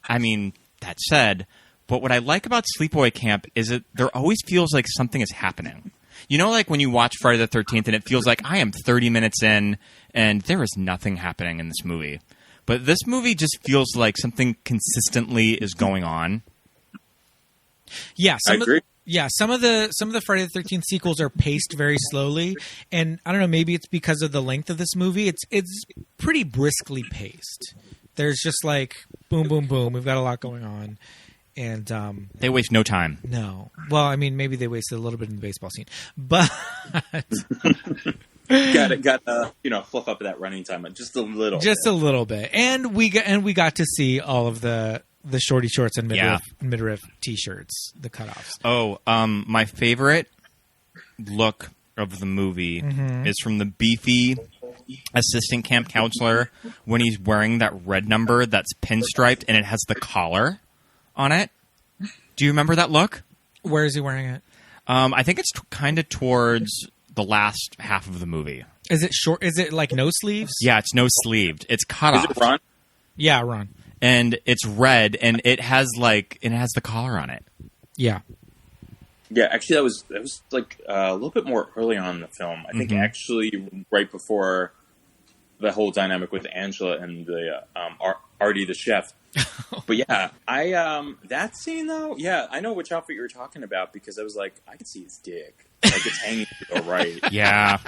I mean, that said, but what I like about Sleepaway Camp is that there always feels like something is happening. You know, like when you watch Friday the 13th and it feels like I am 30 minutes in and there is nothing happening in this movie. But this movie just feels like something consistently is going on. Yeah, I agree. Some of the Friday the 13th sequels are paced very slowly, and I don't know, maybe it's because of the length of this movie. It's pretty briskly paced. There's just like boom, boom, boom. We've got a lot going on, and they waste no time. No, well, I mean, maybe they wasted a little bit in the baseball scene, but got fluff up that running time just a little bit, and we got to see all of the shorty shorts and midriff t-shirts, the cutoffs. Oh, my favorite look of the movie is from the beefy assistant camp counselor when he's wearing that red number that's pinstriped and it has the collar on it. Do you remember that look? Where is he wearing it? I think it's kind of towards the last half of the movie. Is it short? Is it like no sleeves? Yeah, it's no sleeved. It's cut off. Is it Ron? Yeah, Ron. And it's red, and it has the collar on it. Yeah. Yeah, actually, that was like a little bit more early on in the film. I think actually right before the whole dynamic with Angela and the Artie the chef. But yeah, that scene though, yeah, I know which outfit you were talking about because I was like, I could see his dick, like it's hanging to the right. Yeah,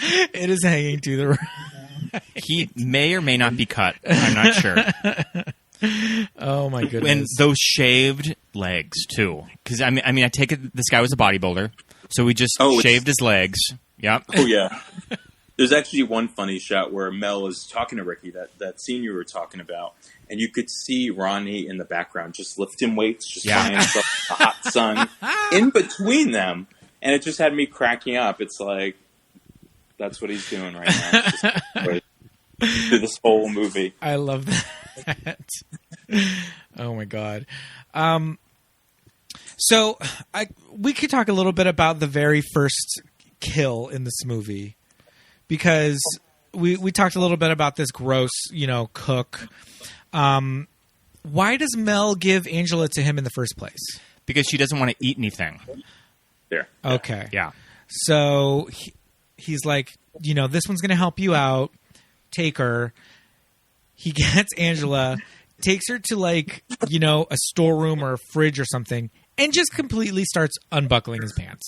it is hanging to the right. He may or may not be cut. I'm not sure. Oh my goodness! And those shaved legs too, because I mean, I take it this guy was a bodybuilder, so we just shaved his legs. Yep. Oh yeah. There's actually one funny shot where Mel is talking to Ricky, that scene you were talking about, and you could see Ronnie in the background just lifting weights, just flying himself in the hot sun in between them, and it just had me cracking up. It's like that's what he's doing right now. Just through this whole movie. I love that. Oh my god. So we could talk a little bit about the very first kill in this movie. Because we talked a little bit about this gross, cook. Why does Mel give Angela to him in the first place? Because she doesn't want to eat anything. There. Okay. Yeah. So he's like, this one's going to help you out. Take her. He gets Angela, takes her to a storeroom or a fridge or something, and just completely starts unbuckling his pants.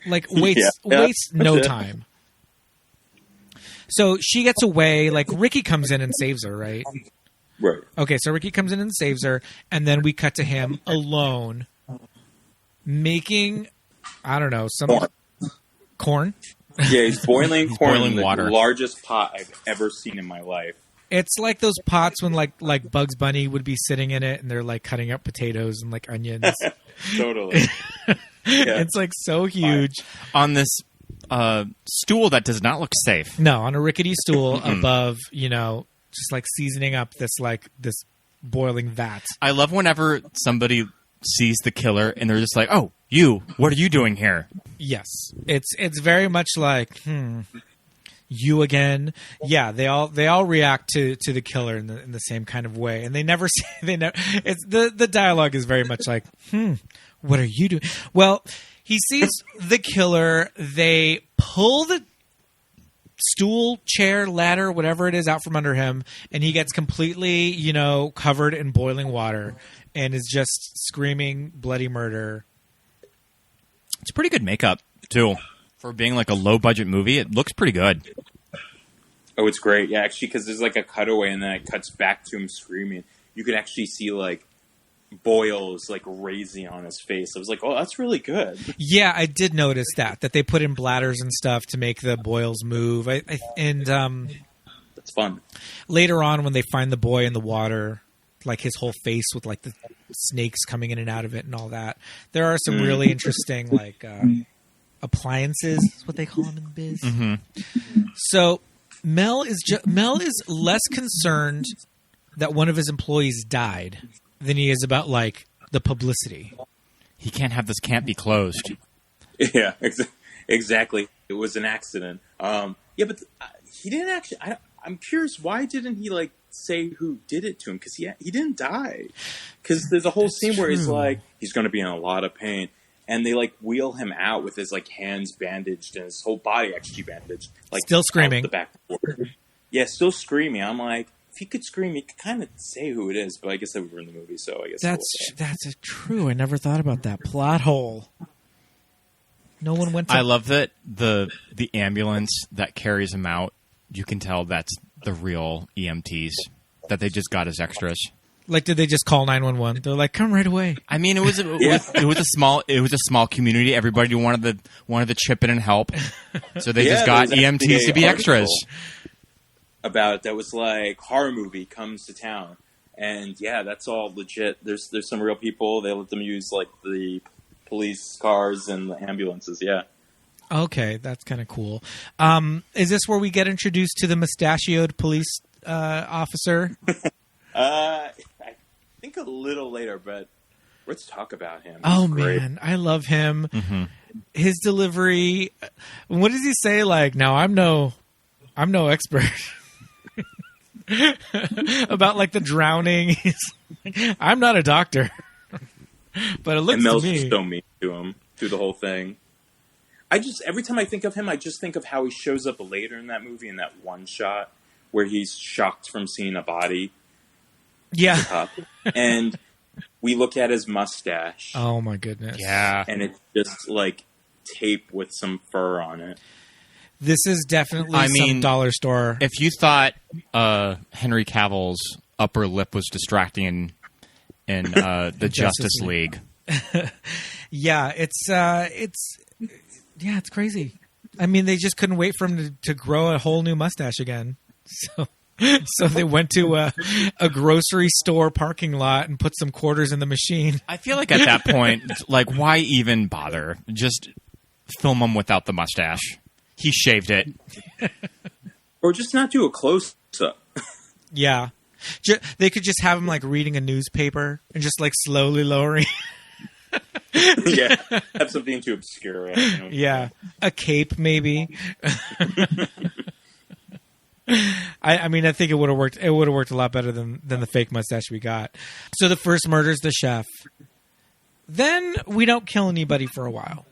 Wastes no time. So she gets away. Ricky comes in and saves her, right? Right. Okay, so Ricky comes in and saves her, and then we cut to him alone making, I don't know, some corn. Yeah, he's boiling corn boiling in water. The largest pot I've ever seen in my life. It's like those pots when like Bugs Bunny would be sitting in it, and they're cutting up potatoes and onions. Totally. Yeah. It's so huge on this stool that does not look safe. No, on a rickety stool above, just seasoning up this boiling vat. I love whenever somebody sees the killer and they're just like, "Oh, you! What are you doing here?" Yes, it's very much like, you again. Yeah, they all react to the killer in the same kind of way, and they never say It's the dialogue is very much like, what are you doing? Well, he sees the killer. They pull the stool, chair, ladder, whatever it is out from under him, and he gets completely, covered in boiling water and is just screaming bloody murder. It's pretty good makeup, too. For being a low-budget movie, it looks pretty good. Oh, it's great. Yeah, actually, because there's a cutaway and then it cuts back to him screaming. You can actually see, boils like raising on his face. I was like, oh, that's really good. Yeah, I did notice that they put in bladders and stuff to make the boils move. That's fun. Later on, when they find the boy in the water, like his whole face with like the snakes coming in and out of it and all that, there are some really interesting like appliances, is what they call them in the biz. Mm-hmm. So Mel is less concerned that one of his employees died than he is about like the publicity. He can't have this camp be closed. Yeah, exactly. It was an accident. Yeah, but he didn't actually. I'm curious, why didn't he like say who did it to him? Because he didn't die. Because there's a whole scene where he's like, he's going to be in a lot of pain, and they like wheel him out with his like hands bandaged and his whole body actually bandaged, like still screaming. The backboard. Yeah, still screaming. I'm like, if he could scream, he could kind of say who it is, but I guess that we were in the movie, so I guess that's true. I never thought about that plot hole. No one went to... I love that the ambulance that carries him out, you can tell that's the real EMTs that they just got as extras. Like, did they just call 911? They're like, "Come right away." I mean, it was a small community. Everybody wanted to chip in and help, so they just got EMTs to be extras. About it that was like horror movie comes to town, and yeah, that's all legit. There's some real people. They let them use like the police cars and the ambulances. Yeah. Okay, that's kind of cool. Is this where we get introduced to the mustachioed police officer? I think a little later, but let's talk about him. Oh man, I love him. Mm-hmm. His delivery. What does he say? Like, "No, I'm no expert." About like the drowning. He's like, "I'm not a doctor." But it looks and Mel's to me just so mean to him through the whole thing. Every time I think of him, I just think of how he shows up later in that movie in that one shot where he's shocked from seeing a body. Yeah. And we look at his mustache. Oh my goodness. Yeah. And it's just like tape with some fur on it. This is definitely some dollar store. If you thought Henry Cavill's upper lip was distracting in the Justice League. Yeah, it's crazy. I mean, they just couldn't wait for him to grow a whole new mustache again. So they went to a grocery store parking lot and put some quarters in the machine. I feel like at that point, like, why even bother? Just film him without the mustache. He shaved it. Or just not do a close-up. Yeah. They could just have him, like, reading a newspaper and just, like, slowly lowering. Yeah. Have something to obscure it. You know? Yeah. A cape, maybe. I mean, I think it would have worked. It would have worked a lot better than the fake mustache we got. So the first murder's the chef. Then we don't kill anybody for a while.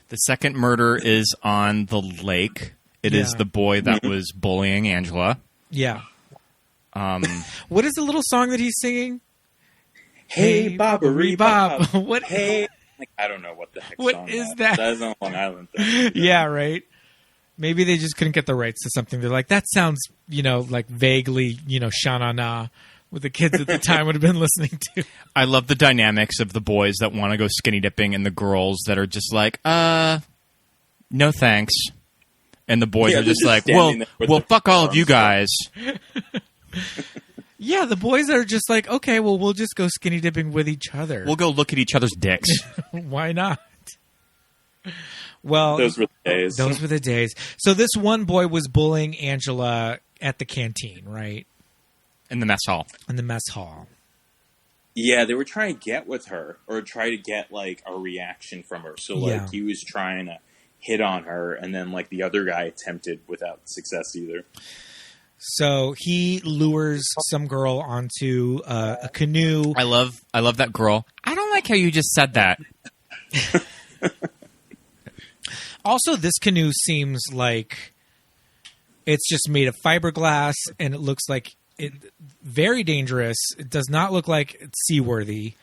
The second murder is on the lake. It is the boy that was bullying Angela. Yeah. What is the little song that he's singing? Hey, Bobbery Bob. What? Hey. I don't know what the heck what song is that? That is on Long Island thing. Yeah, right. Maybe they just couldn't get the rights to something. They're like, that sounds, like vaguely, Sha-na-na, what the kids at the time would have been listening to. I love the dynamics of the boys that want to go skinny dipping and the girls that are just like, no thanks. And the boys are just like, well, fuck all of you guys. Yeah, the boys are just like, okay, well, we'll just go skinny dipping with each other. We'll go look at each other's dicks. Why not? Well, those were the days. Those were the days. So this one boy was bullying Angela at the canteen, right? In the mess hall. In the mess hall. Yeah, they were trying to get with her or try to get like a reaction from her. So like he was trying to hit on her, and then like the other guy attempted without success either. So he lures some girl onto a canoe. I love that girl. I don't like how you just said that. Also, this canoe seems like it's just made of fiberglass, and it looks like very dangerous. It does not look like it's seaworthy.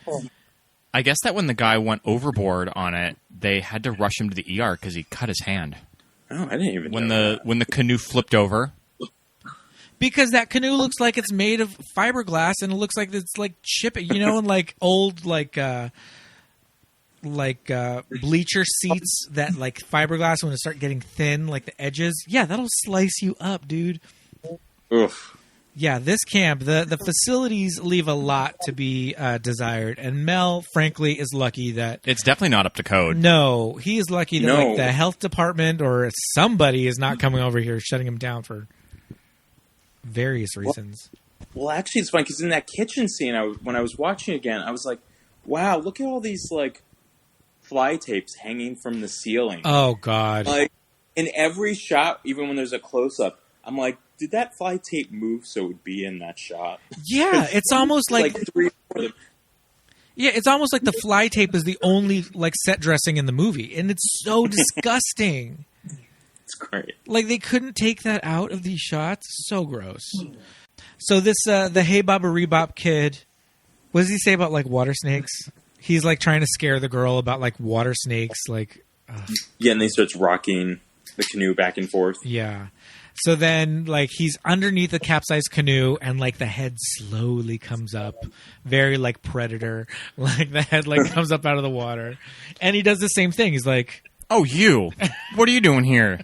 I guess that when the guy went overboard on it, they had to rush him to the ER because he cut his hand. Oh, I didn't even know that. When the canoe flipped over. Because that canoe looks like it's made of fiberglass, and it looks like it's like shipping, and like old bleacher seats that like fiberglass when it start getting thin, like the edges. Yeah, that'll slice you up, dude. Oof. Yeah, this camp, the facilities leave a lot to be desired, and Mel, frankly, is lucky that It's definitely not up to code. no, he is lucky that No. like the health department or somebody is not coming over here shutting him down for various reasons. Well, actually, it's funny because in that kitchen scene, when I was watching again, I was like, "Wow, look at all these like fly tapes hanging from the ceiling." Oh God! Like in every shot, even when there's a close up, I'm like, "Did that fly tape move so it would be in that shot?" Yeah, it's almost like three or four of them. yeah, it's almost like the fly tape is the only like set dressing in the movie, and it's so disgusting. It's great. Like they couldn't take that out of these shots. So gross. So this the Hey Baba Rebop kid, what does he say about like water snakes? He's like trying to scare the girl about like water snakes. Like, Yeah, and then he starts rocking the canoe back and forth. yeah. So then like he's underneath the capsized canoe, and like the head slowly comes up, very like Predator. Like the head like comes up out of the water, and he does the same thing. He's like, Oh, you! What are you doing here?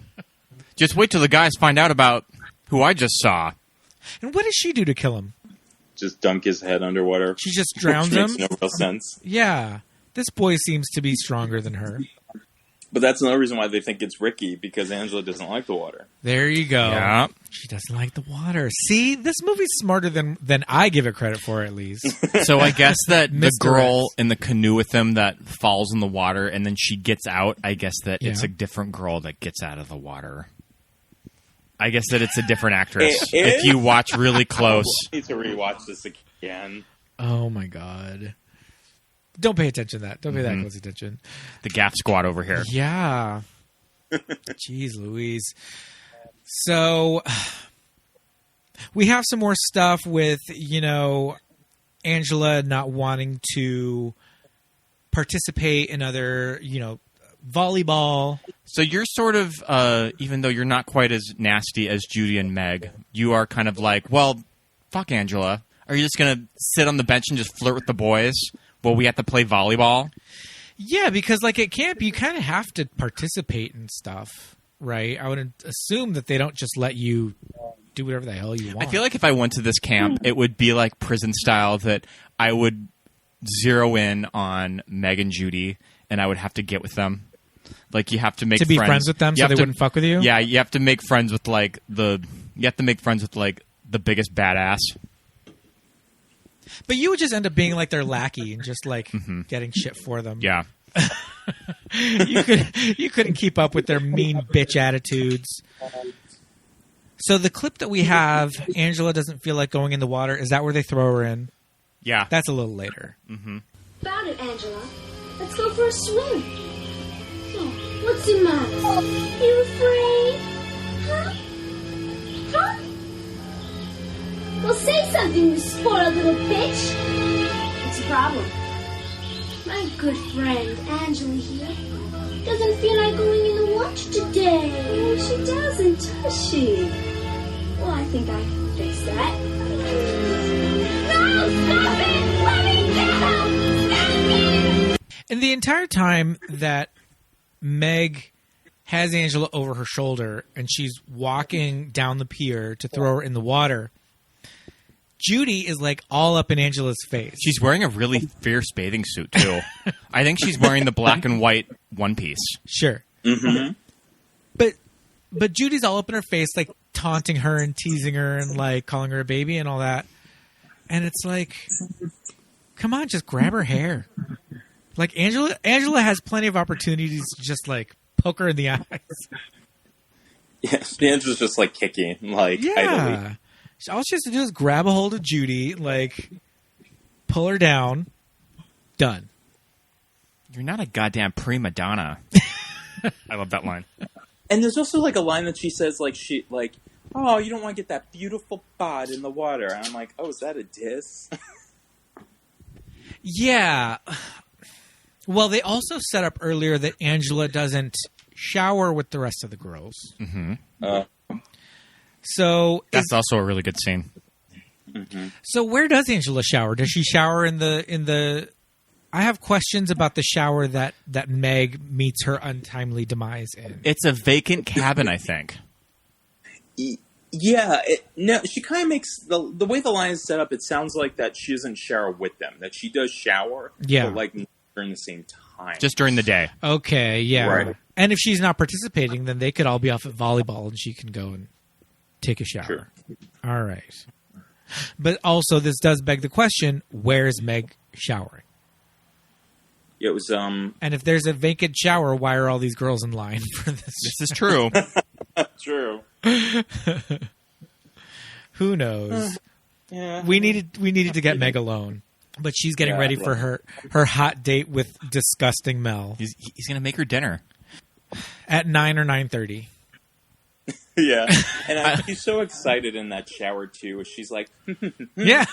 Just wait till the guys find out about who I just saw. and what does she do to kill him? Just dunk his head underwater. She just drowns which him. makes no real sense. Yeah, this boy seems to be stronger than her. But that's another reason why they think it's Ricky, because Angela doesn't like the water. There you go. Yeah. She doesn't like the water. See, this movie's smarter than I give it credit for, at least. So I guess that the Mr. girl X. in the canoe with him that falls in the water and then she gets out, I guess that it's Yeah. a different girl that gets out of the water. I guess that it's a different actress. It If is? you watch really close. I need to rewatch this again. Oh my god! Don't pay attention to that. Don't pay that close attention. The Gaff Squad over here. Yeah. Jeez Louise. So we have some more stuff with Angela not wanting to participate in other volleyball. So you're sort of, even though you're not quite as nasty as Judy and Meg, you are kind of like, well, fuck Angela. Are you just going to sit on the bench and just flirt with the boys while we have to play volleyball? Yeah, because like at camp, you kind of have to participate in stuff, right? I would assume that they don't just let you do whatever the hell you want. I feel like if I went to this camp, it would be like prison style, that I would zero in on Meg and Judy, and I would have to get with them. Like you have to make to be friends with them, You so have they to- wouldn't fuck with you. Yeah, you have to make friends with the biggest badass. But you would just end up being like their lackey and just like getting shit for them. Yeah. you couldn't keep up with their mean bitch attitudes. So the clip that we have, Angela doesn't feel like going in the water. Is that where they throw her in? Yeah. That's a little later. About it, Angela. Let's go for a swim. Oh, what's the matter? You afraid? Huh? Huh? Well, say something, you spoiled little bitch. What's the problem? My good friend, Angela here, doesn't feel like going in the water today. No, she doesn't, does she? Well, I think I can fix that. No, stop it! Let me down! Stop it! And the entire time that Meg has Angela over her shoulder and she's walking down the pier to throw her in the water, Judy is like all up in Angela's face. She's wearing a really fierce bathing suit too. I think she's wearing the black and white one piece. Sure. Mm-hmm. But Judy's all up in her face, like taunting her and teasing her and like calling her a baby and all that. And it's like, come on, just grab her hair. Like Angela has plenty of opportunities to just like poke her in the eyes. Yeah, Angela's just like kicking, like idly. Yeah. All she has to do is grab a hold of Judy, like pull her down. Done. You're not a goddamn prima donna. I love that line. And there's also like a line that she says, oh, you don't want to get that beautiful bod in the water. And I'm like, oh, is that a diss? Yeah. Well, they also set up earlier that Angela doesn't shower with the rest of the girls. Mm-hmm. So That's also a really good scene. So where does Angela shower? Does she shower in the? I have questions about the shower that Meg meets her untimely demise in. It's a vacant cabin, I think. Yeah, no, she kind of makes the way the line is set up. It sounds like that she doesn't shower with them. That she does shower, but like during the same time, Just during the day. Okay, yeah. Right. And if she's not participating, then they could all be off at volleyball, and she can go and take a shower. Sure. All right. But also, this does beg the question: where is Meg showering? It was And if there's a vacant shower, why are all these girls in line for this? This is true. true. Who knows? Yeah, We needed to get Meg alone, but she's getting ready for her hot date with disgusting Mel He's going to make her dinner. at 9 or 9:30. Yeah, and she's so excited in that shower too. She's like, Yeah.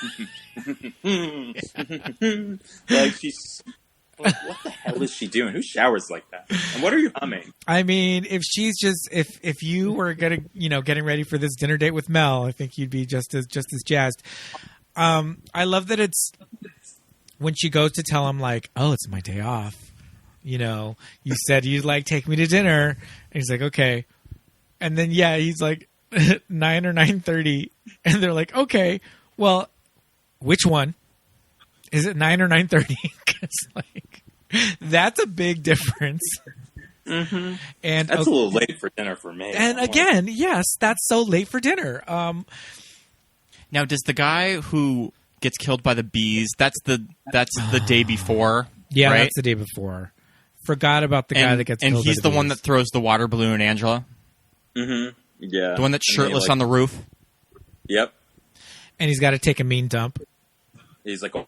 like she's. Like, what the hell is she doing? Who showers like that? And what are you humming? I mean, if she's just if you were getting ready for this dinner date with Mel, I think you'd be just as jazzed. I love that it's when she goes to tell him like, "Oh, it's my day off." You said you'd like take me to dinner, and he's like, "Okay," and then he's like 9 or 9:30, and they're like, "Okay, well, which one? Is it 9 or 9:30?" Because like that's a big difference. Mm-hmm. And that's a little late for dinner for me. And again, yes, that's so late for dinner. Now, does the guy who gets killed by the bees? That's the day before. Yeah, right? that's the day before. Forgot about the guy that gets killed. And he's by the one that throws the water balloon at Angela. Mm-hmm. Yeah, The one that's shirtless on the roof. Yep. And he's got to take a mean dump. He's like a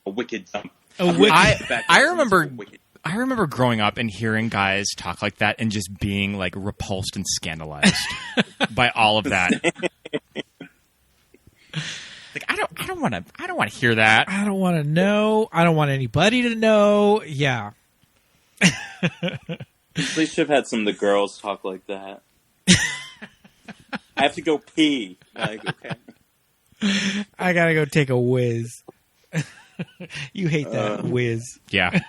wicked dump. I remember growing up and hearing guys talk like that and just being like repulsed and scandalized by all of that. Like I don't want to hear that. I don't want to know. I don't want anybody to know. Yeah. They should have had some of the girls talk like that. I have to go pee. Like, okay. I gotta go take a whiz. You hate that whiz. Yeah.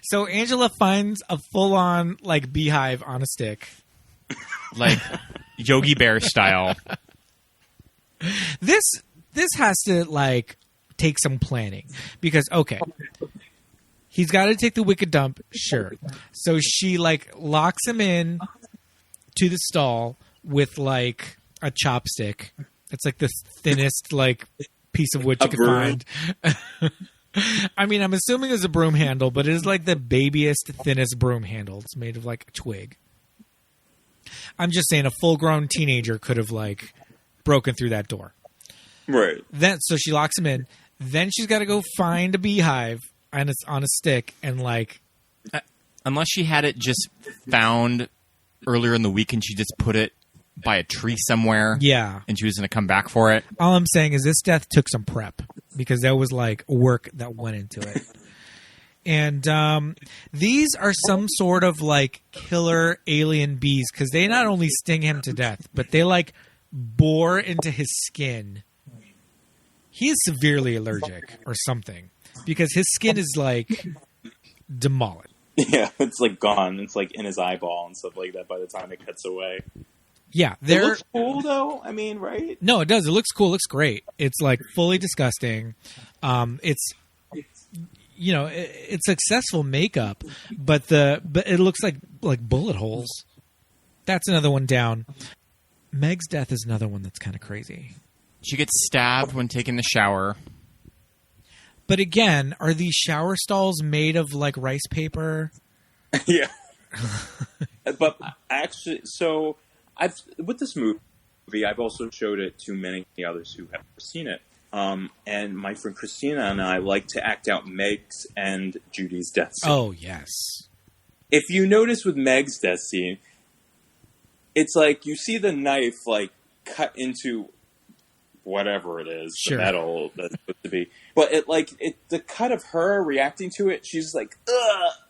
So Angela finds a full-on like beehive on a stick, Like Yogi Bear style. This has to like take some planning because he's got to take the wicked dump, sure. So she like locks him in to the stall with like a chopstick. It's like the thinnest like piece of wood you can find. I mean, I'm assuming it's a broom handle, but it is like the babiest, thinnest broom handle. It's made of like a twig. I'm just saying a full-grown teenager could have like broken through that door. Right. So she locks him in. Then she's got to go find a beehive and it's on a stick and like. Unless she had it just found earlier in the week and she just put it by a tree somewhere. Yeah. And she was going to come back for it. All I'm saying is this death took some prep because there was like work that went into it. And these are some sort of like killer alien bees because they not only sting him to death, but they like bore into his skin. He is severely allergic or something because his skin is like demolished. Yeah, it's like gone. It's like in his eyeball and stuff like that by the time it cuts away. Yeah, it looks cool though. I mean, right? No, it does. It looks cool. It looks great. It's like fully disgusting. It's successful makeup, but it looks like bullet holes. That's another one down. Meg's death is another one that's kind of crazy. She gets stabbed when taking the shower. But again, are these shower stalls made of like rice paper? Yeah. But actually, so with this movie, I've also showed it to many others who have seen it. And my friend Christina and I like to act out Meg's and Judy's death scene. Oh, yes. If you notice with Meg's death scene, it's like you see the knife like cut into whatever it is, sure. The metal that's supposed to be. But the cut of her reacting to it, she's like,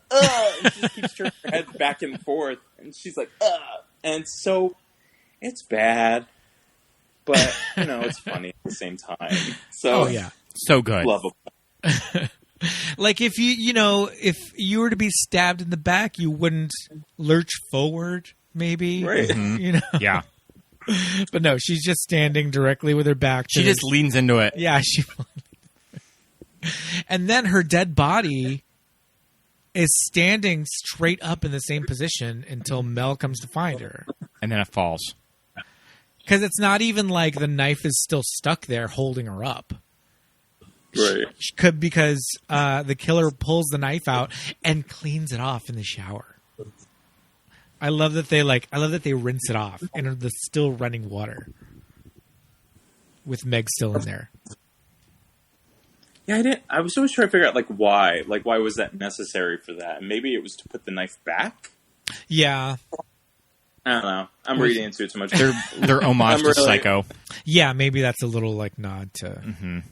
and she just keeps turning her head back and forth, and she's like, and so it's bad, but it's funny at the same time. So, Oh yeah. So good. lovable. Like if if you were to be stabbed in the back, you wouldn't lurch forward, maybe. Right. Yeah. But no, she's just standing directly with her back. She just leans into it. Yeah, she. And then her dead body is standing straight up in the same position until Mel comes to find her. And then it falls. Because it's not even like the knife is still stuck there holding her up. Right. Because the killer pulls the knife out and cleans it off in the shower. I love that they rinse it off in the still running water with Meg still in there. Yeah, I was always trying to figure out why. Why was that necessary for that? And maybe it was to put the knife back. Yeah. I don't know. I'm reading into it too much. They're homage to Psycho. Yeah, maybe that's a little nod to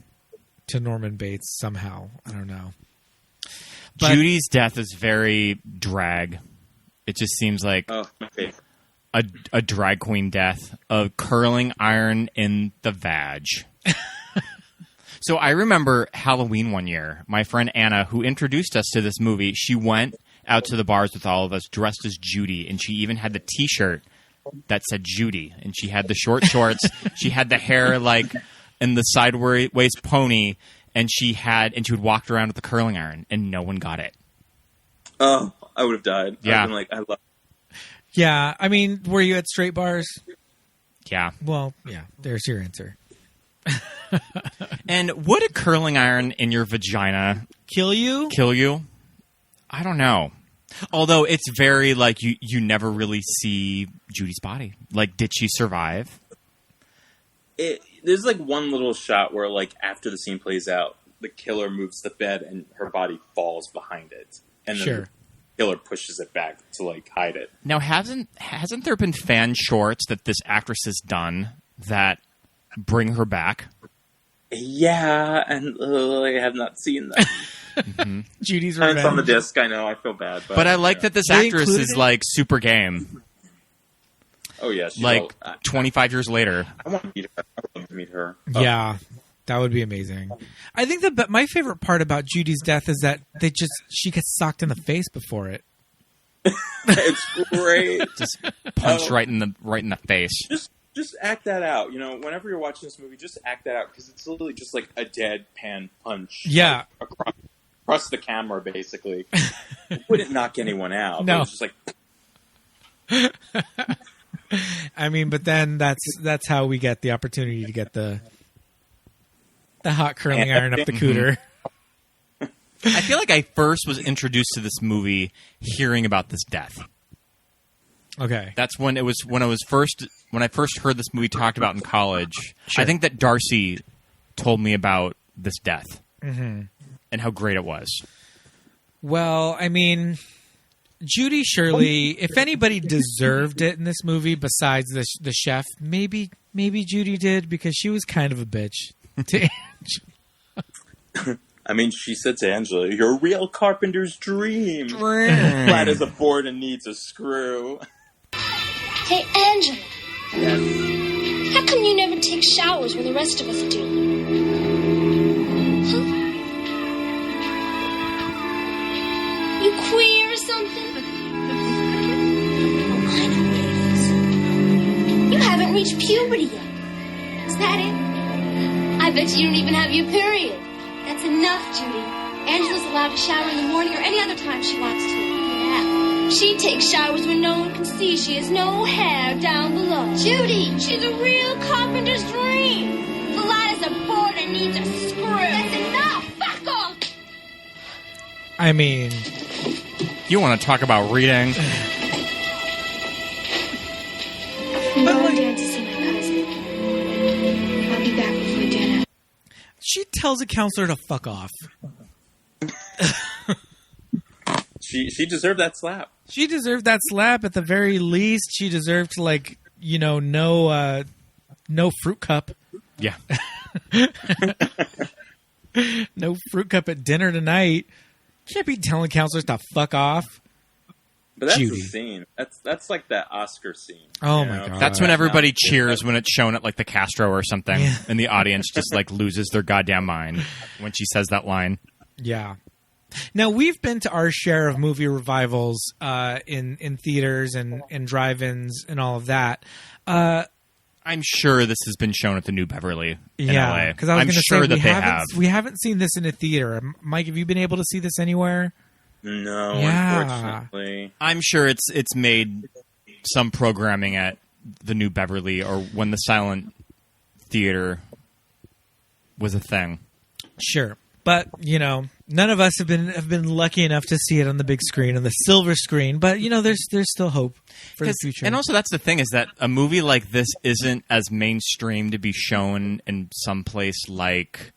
Norman Bates somehow. I don't know. But Judy's death is very drag. It just seems like Okay. a drag queen death, a curling iron in the vag. So I remember Halloween one year, my friend Anna, who introduced us to this movie, she went out to the bars with all of us dressed as Judy, and she even had the T-shirt that said Judy, and she had the short shorts, she had the hair in the sideways pony, and she would walk around with the curling iron, and no one got it. Oh, I would have died. Yeah. I've been I love. yeah, I mean, were you at straight bars? Yeah. Well, yeah, there's your answer. And would a curling iron in your vagina Kill you? kill you? I don't know. Although it's very you never really see Judy's body. Did she survive? There's one little shot where after the scene plays out, the killer moves the bed and her body falls behind it, and then the killer pushes it back to hide it. Now hasn't there been fan shorts that this actress has done that bring her back? Yeah, and I have not seen that. Judy's It's revenge. on the disc. I know. I feel bad, But I like that this They actress included is it? super game. Oh yeah, she's 25 years later. I want to meet her. I would love to meet her. Yeah, that would be amazing. I think my favorite part about Judy's death is that she gets socked in the face before it. It's great. Just punched right in the face. Just act that out. Whenever you're watching this movie, just act that out because it's literally just a deadpan punch. Yeah. Across the camera, basically. It wouldn't knock anyone out. No. It was just I mean, but then that's how we get the opportunity to get the hot curling iron up the cooter. I feel like I first was introduced to this movie hearing about this death. Okay. That's when when I first heard this movie talked about in college. Sure. I think that Darcy told me about this death and how great it was. Well, I mean, Judy Shirley, if anybody deserved it in this movie besides the chef, maybe Judy did, because she was kind of a bitch to Angela. I mean, she said to Angela, "You're a real carpenter's dream. Flat as a board and needs a screw." Hey, Angela, Yes. how come you never take showers when the rest of us do? Huh? You queer or something? Oh, I know what it is. You haven't reached puberty yet. Is that it? I bet you don't even have your period. That's enough, Judy. Angela's allowed to shower in the morning or any other time she wants to. Yeah. She takes showers when no one can see. She has no hair down below. Judy, she's a real carpenter's dream. Flat as a board and needs a screw. That's enough. Fuck off. I mean, You want to talk about reading? I'm going down to see my cousin. I'll be back before dinner. she tells a counselor to fuck off. She deserved that slap. She deserved that slap at the very least. She deserved no fruit cup. Yeah. No fruit cup at dinner tonight. Can't be telling counselors to fuck off. But that's Judy. the scene. That's like that Oscar scene. Oh you my know? God. That's when Not- everybody not- cheers when it's shown at like the Castro or something, Yeah. and the audience just like loses their goddamn mind when she says that line. Yeah. Now, we've been to our share of movie revivals in theaters and drive-ins and all of that. I'm sure this has been shown at the New Beverly in Yeah, LA. because I was I'm going to sure say that they have. we haven't seen this in a theater. Mike, have you been able to see this anywhere? No, Yeah. unfortunately. I'm sure it's made some programming at the New Beverly or when the silent theater was a thing. Sure, but none of us have been lucky enough to see it on the big screen, on the silver screen. But there's still hope for the future. And also, that's the thing, is that a movie like this isn't as mainstream to be shown in some place like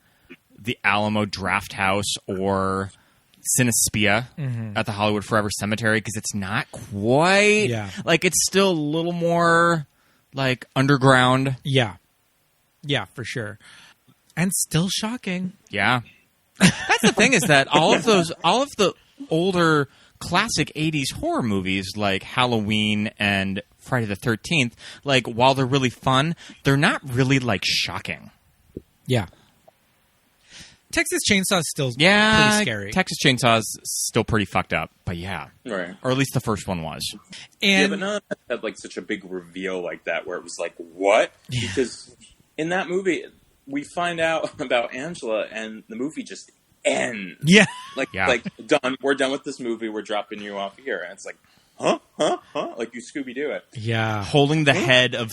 the Alamo Drafthouse or Cinespia at the Hollywood Forever Cemetery, because it's not quite like, it's still a little more like underground. Yeah, for sure, and still shocking. Yeah. That's the thing, is that all of the older classic 80s horror movies like Halloween and Friday the 13th, like, while they're really fun, they're not really like shocking. Yeah. Texas Chainsaw is still Yeah, pretty scary. Texas Chainsaw's still pretty fucked up, but yeah. Right. Or at least the first one was. Yeah, and but none of that had like such a big reveal like that, where it was like, what? Yeah. Because in that movie, we find out about Angela, and the movie just ends. yeah. Like, Yeah. like done. We're done with this movie. We're dropping you off here, and it's like, huh? Like you Scooby Doo it. Yeah. Holding the head of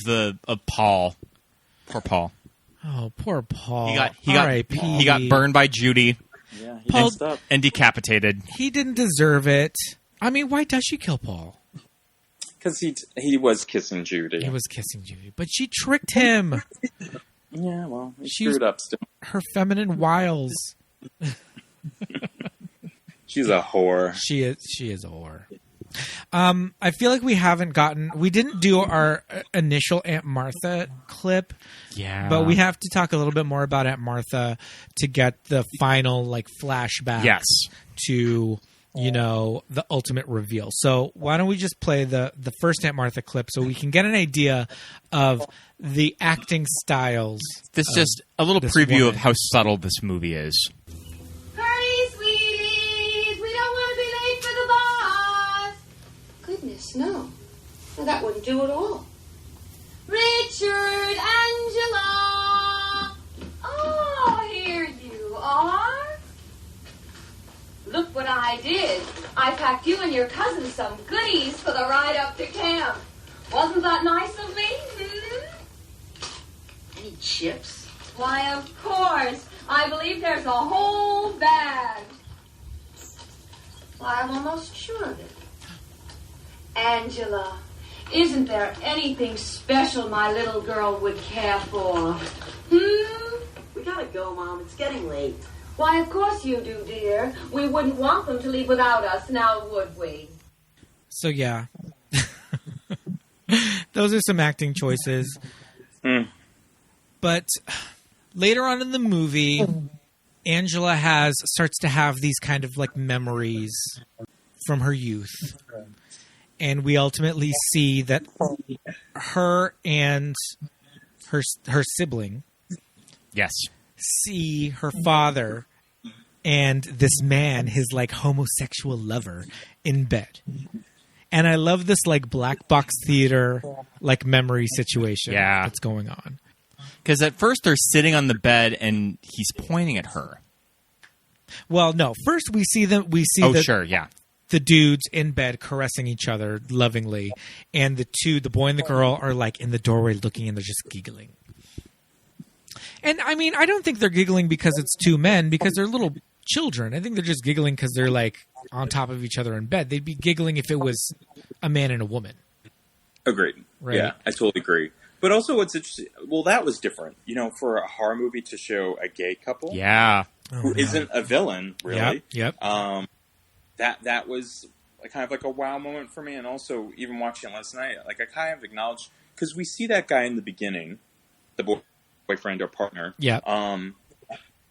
Paul. Poor Paul. Oh, poor Paul. He got burned by Judy Yeah, he Paul- messed up. and decapitated. He didn't deserve it. I mean, why does she kill Paul? Because he was kissing Judy. He was kissing Judy, but she tricked him. Yeah, well, he She's- screwed up still. Her feminine wiles. She's a whore. She is a whore. I feel like we didn't do our initial Aunt Martha clip, Yeah. but we have to talk a little bit more about Aunt Martha to get the final like flashback Yes. to the ultimate reveal. So why don't we just play the first Aunt Martha clip so we can get an idea of the acting styles. This is just a little this preview woman. of how subtle this movie is. Hurry, sweeties! We don't want to be late for the boss! Goodness, no. Well, that wouldn't do at all. Richard, Angela! Oh, here you are. Look what I did. I packed you and your cousin some goodies for the ride up to camp. Wasn't that nice of me? Any chips? Why, of course. I believe there's a whole bag. Why, I'm almost sure of it. Angela, isn't there anything special my little girl would care for? We gotta go, Mom. It's getting late. Why, of course you do, dear. We wouldn't want them to leave without us, now would we? So yeah, those are some acting choices. But later on in the movie, Angela starts to have these kind of like memories from her youth. And we ultimately see that her and her sibling Yes. see her father and this man, his like homosexual lover, in bed. And I love this like black box theater like memory situation that's going on. Because at first they're sitting on the bed and he's pointing at her. Well, no. First we see the dudes in bed caressing each other lovingly, and the boy and the girl are like in the doorway looking, and they're just giggling. And I mean, I don't think they're giggling because it's two men, because they're little children. I think they're just giggling because they're like on top of each other in bed. They'd be giggling if it was a man and a woman. Agreed. Right. Yeah, I totally agree. But also what's interesting, well, that was different. For a horror movie to show a gay couple Yeah. who isn't a villain, really. Yep. That was kind of like a wow moment for me. And also, even watching it last night, like I kind of acknowledged, because we see that guy in the beginning, the boyfriend or partner. Yeah. And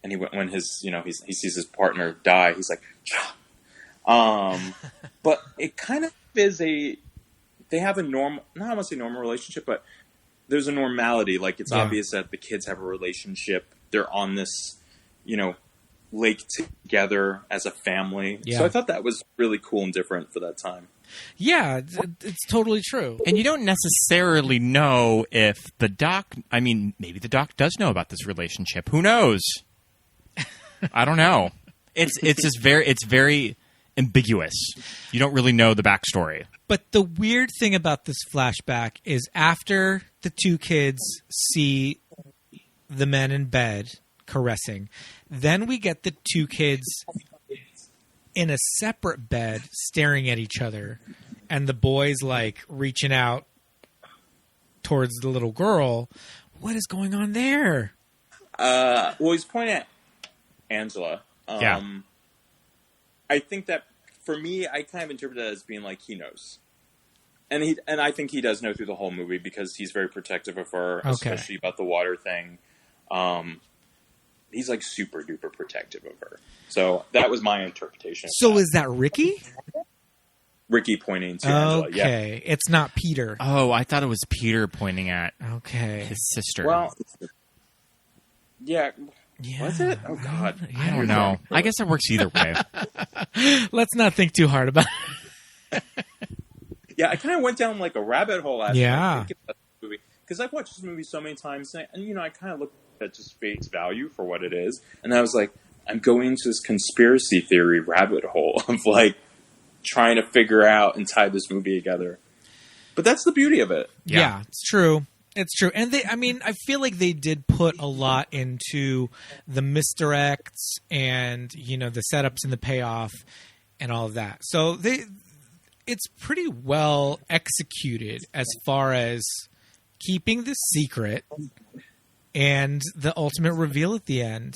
when his, he sees his partner die, he's like, But it kind of is they have a normal, not I want to say normal relationship, but there's a normality. Like, it's obvious that the kids have a relationship. They're on this, lake together as a family. Yeah. So I thought that was really cool and different for that time. Yeah, it's totally true. And you don't necessarily know if the doc, maybe the doc does know about this relationship. Who knows? I don't know. It's very ambiguous. You don't really know the backstory. But the weird thing about this flashback is after the two kids see the men in bed caressing, then we get the two kids in a separate bed staring at each other, and the boy's like reaching out towards the little girl. What is going on there? Well, he's pointing at Angela. I think that for me, I kind of interpret it as being like he knows. And I think he does know through the whole movie because he's very protective of her, especially about the water thing. He's like super duper protective of her. So that was my interpretation. So is that Ricky? Ricky pointing to Angela. Okay, Yeah. it's not Peter. Oh, I thought it was Peter pointing at his sister. Well, yeah. Yeah. Was it? Oh, God. I don't know. I guess it works either way. Let's not think too hard about it. Yeah, I kind of went down like a rabbit hole last Yeah. movie because I've watched this movie so many times, and I kind of look at just face value for what it is, and I was like, I'm going into this conspiracy theory rabbit hole of like trying to figure out and tie this movie together. But that's the beauty of it. Yeah, it's true. It's true. And I feel like they did put a lot into the misdirects and, the setups and the payoff and all of that. So it's pretty well executed as far as keeping the secret and the ultimate reveal at the end.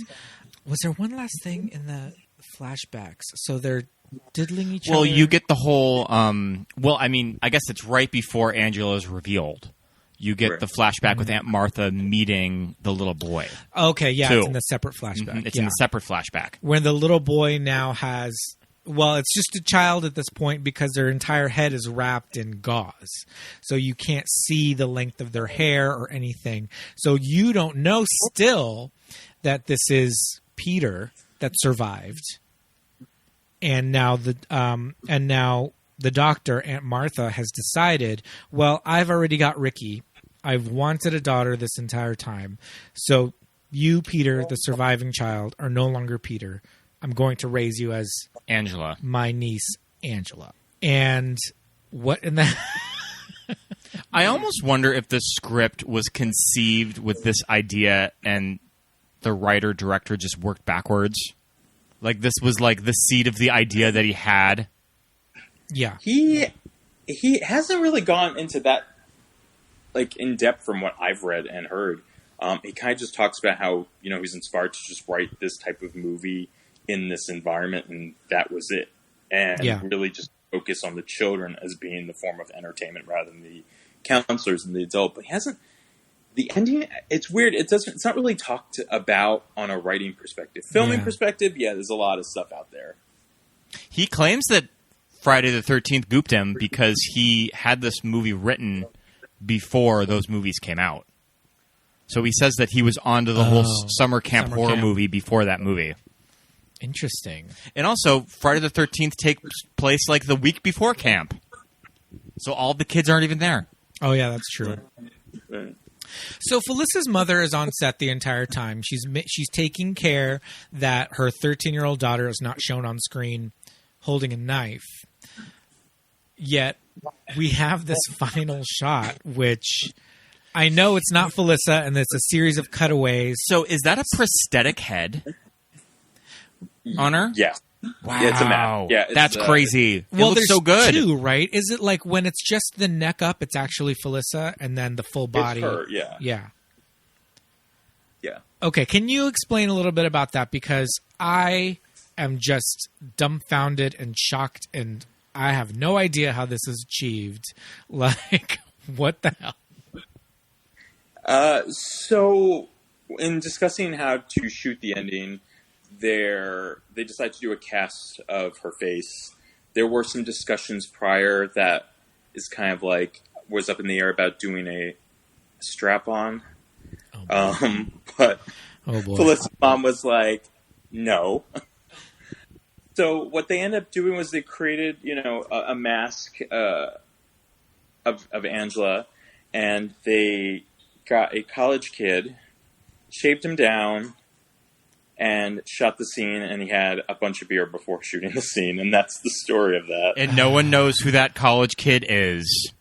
Was there one last thing in the flashbacks? So they're diddling each other? Well, you get the whole, I guess it's right before Angela's revealed. You get the flashback with Aunt Martha meeting the little boy. Okay, yeah, too. it's in the separate flashback. Mm-hmm. It's in the separate flashback. When the little boy now has... Well, it's just a child at this point because their entire head is wrapped in gauze. So you can't see the length of their hair or anything. So you don't know still that this is Peter that survived. And now the doctor, Aunt Martha, has decided, well, I've already got Ricky. I've wanted a daughter this entire time. So you, Peter, the surviving child, are no longer Peter. I'm going to raise you as Angela, my niece, Angela. And what in the... I almost wonder if the script was conceived with this idea and the writer-director just worked backwards. Like this was like the seed of the idea that he had. Yeah. He hasn't really gone into that like in depth from what I've read and heard. He kind of just talks about how, he's inspired to just write this type of movie in this environment, and that was it. And really just focus on the children as being the form of entertainment rather than the counselors and the adult. But he hasn't. The ending, it's weird. It's not really talked about on a writing perspective. Filming perspective, there's a lot of stuff out there. He claims that Friday the 13th gooped him because he had this movie written before those movies came out. So he says that he was onto the whole summer camp horror movie before that movie. Interesting. And also, Friday the 13th takes place like the week before camp. So all the kids aren't even there. Oh, yeah, that's true. Right. So Felicia's mother is on set the entire time. She's taking care that her 13-year-old daughter is not shown on screen holding a knife. Yet we have this final shot, which I know it's not Felissa, and it's a series of cutaways. So is that a prosthetic head on her? Yeah. Wow. Yeah, it's a map. Yeah, that's crazy. Well, it looks so good. Two, right? Is it like when it's just the neck up, it's actually Felissa, and then the full body? It's her, yeah. Yeah. Yeah. Okay, can you explain a little bit about that? Because I am just dumbfounded and shocked, and I have no idea how this is achieved. Like, what the hell? So, in discussing how to shoot the ending, they decided to do a cast of her face there were some discussions prior that is kind of like was up in the air about doing a strap-on. But Oh boy. Felicity's mom was like, no. So what they ended up doing was they created, a mask of Angela, and they got a college kid, shaved him down, and shot the scene, and he had a bunch of beer before shooting the scene, and that's the story of that. And no one knows who that college kid is.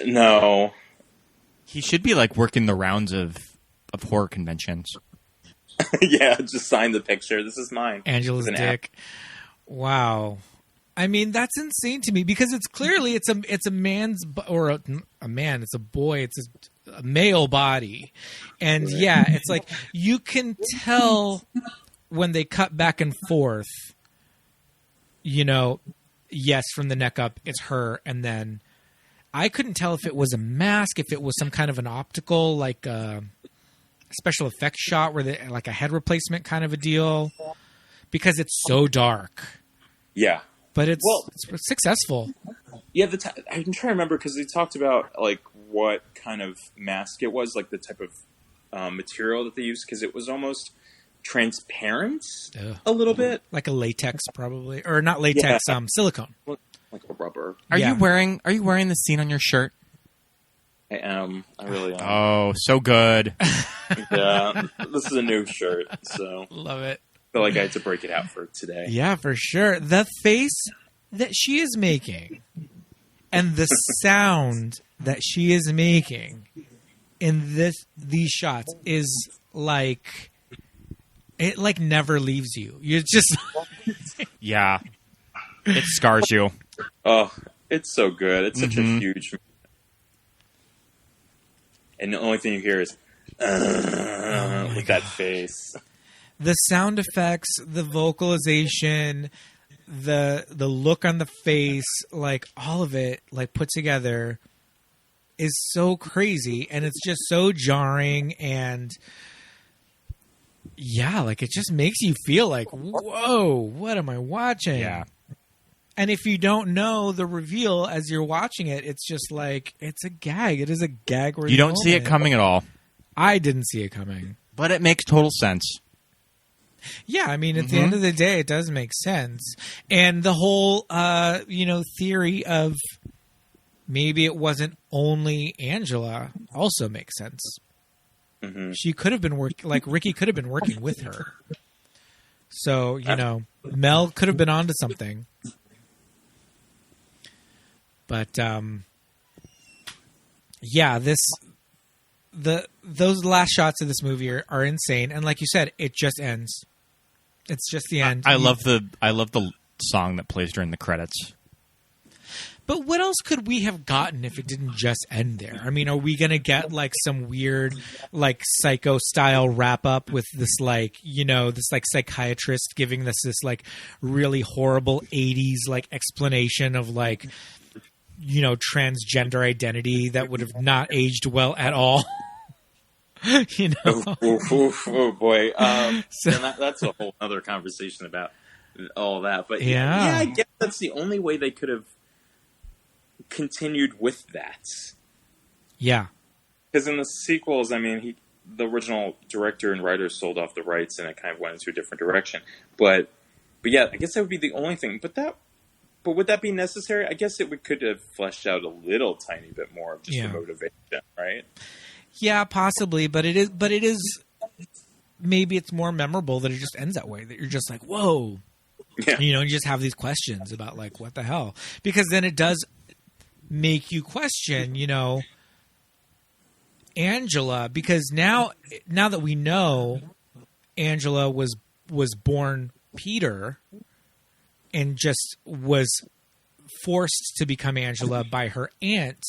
No. He should be like working the rounds of horror conventions. Yeah, just sign the picture. This is mine. Angela's It's an dick. Wow. I mean, that's insane to me because it's clearly it's a man's or a man. It's a boy. It's a male body, and yeah, it's like you can tell when they cut back and forth. Yes, from the neck up, it's her, and then I couldn't tell if it was a mask, if it was some kind of an optical like special effects shot where they like a head replacement kind of a deal because it's so dark. Yeah. But it's successful. Yeah, I'm trying to remember because they talked about like what kind of mask it was, like the type of material that they used, because it was almost transparent a little bit, like a latex, probably, or not latex, silicone, like a rubber. Are you wearing the scene on your shirt? I am. I really am. Oh, so good. Yeah, this is a new shirt, so love it. I feel like I had to break it out for today. Yeah, for sure. The face that she is making and the sound that she is making in these shots is like it like never leaves you. You're just Yeah. It scars you. Oh, it's so good. It's such a huge, and the only thing you hear is with that face. The sound effects, the vocalization, the look on the face, like all of it, like put together, is so crazy, and it's just so jarring, and yeah, like it just makes you feel like, whoa, what am I watching? Yeah. And if you don't know the reveal as you're watching it, it's just like it's a gag. It is a gag. You don't see it coming at all. I didn't see it coming, but it makes total sense. Yeah, I mean, at the end of the day, it does make sense. And the whole, theory of maybe it wasn't only Angela also makes sense. Mm-hmm. She could have been working, like Ricky could have been working with her. So, Mel could have been onto something. But, yeah, those last shots of this movie are insane. And like you said, it just ends. It's just the end. I love the song that plays during the credits. But what else could we have gotten if it didn't just end there? I mean, are we going to get like some weird like Psycho style wrap up with this like, this like psychiatrist giving this like really horrible 80s like explanation of like, transgender identity that would have not aged well at all? Oh boy. So that's a whole other conversation about all that. But yeah, I guess that's the only way they could have continued with that. Yeah. Because in the sequels, I mean, the original director and writer sold off the rights, and it kind of went into a different direction. But yeah, I guess that would be the only thing. But would that be necessary? I guess could have fleshed out a little tiny bit more of just the motivation, right? Yeah, possibly, but it is maybe it's more memorable that it just ends that way, that you're just like, whoa. Yeah. You just have these questions about like, what the hell? Because then it does make you question, Angela, because now that we know Angela was born Peter and just was forced to become Angela by her aunt,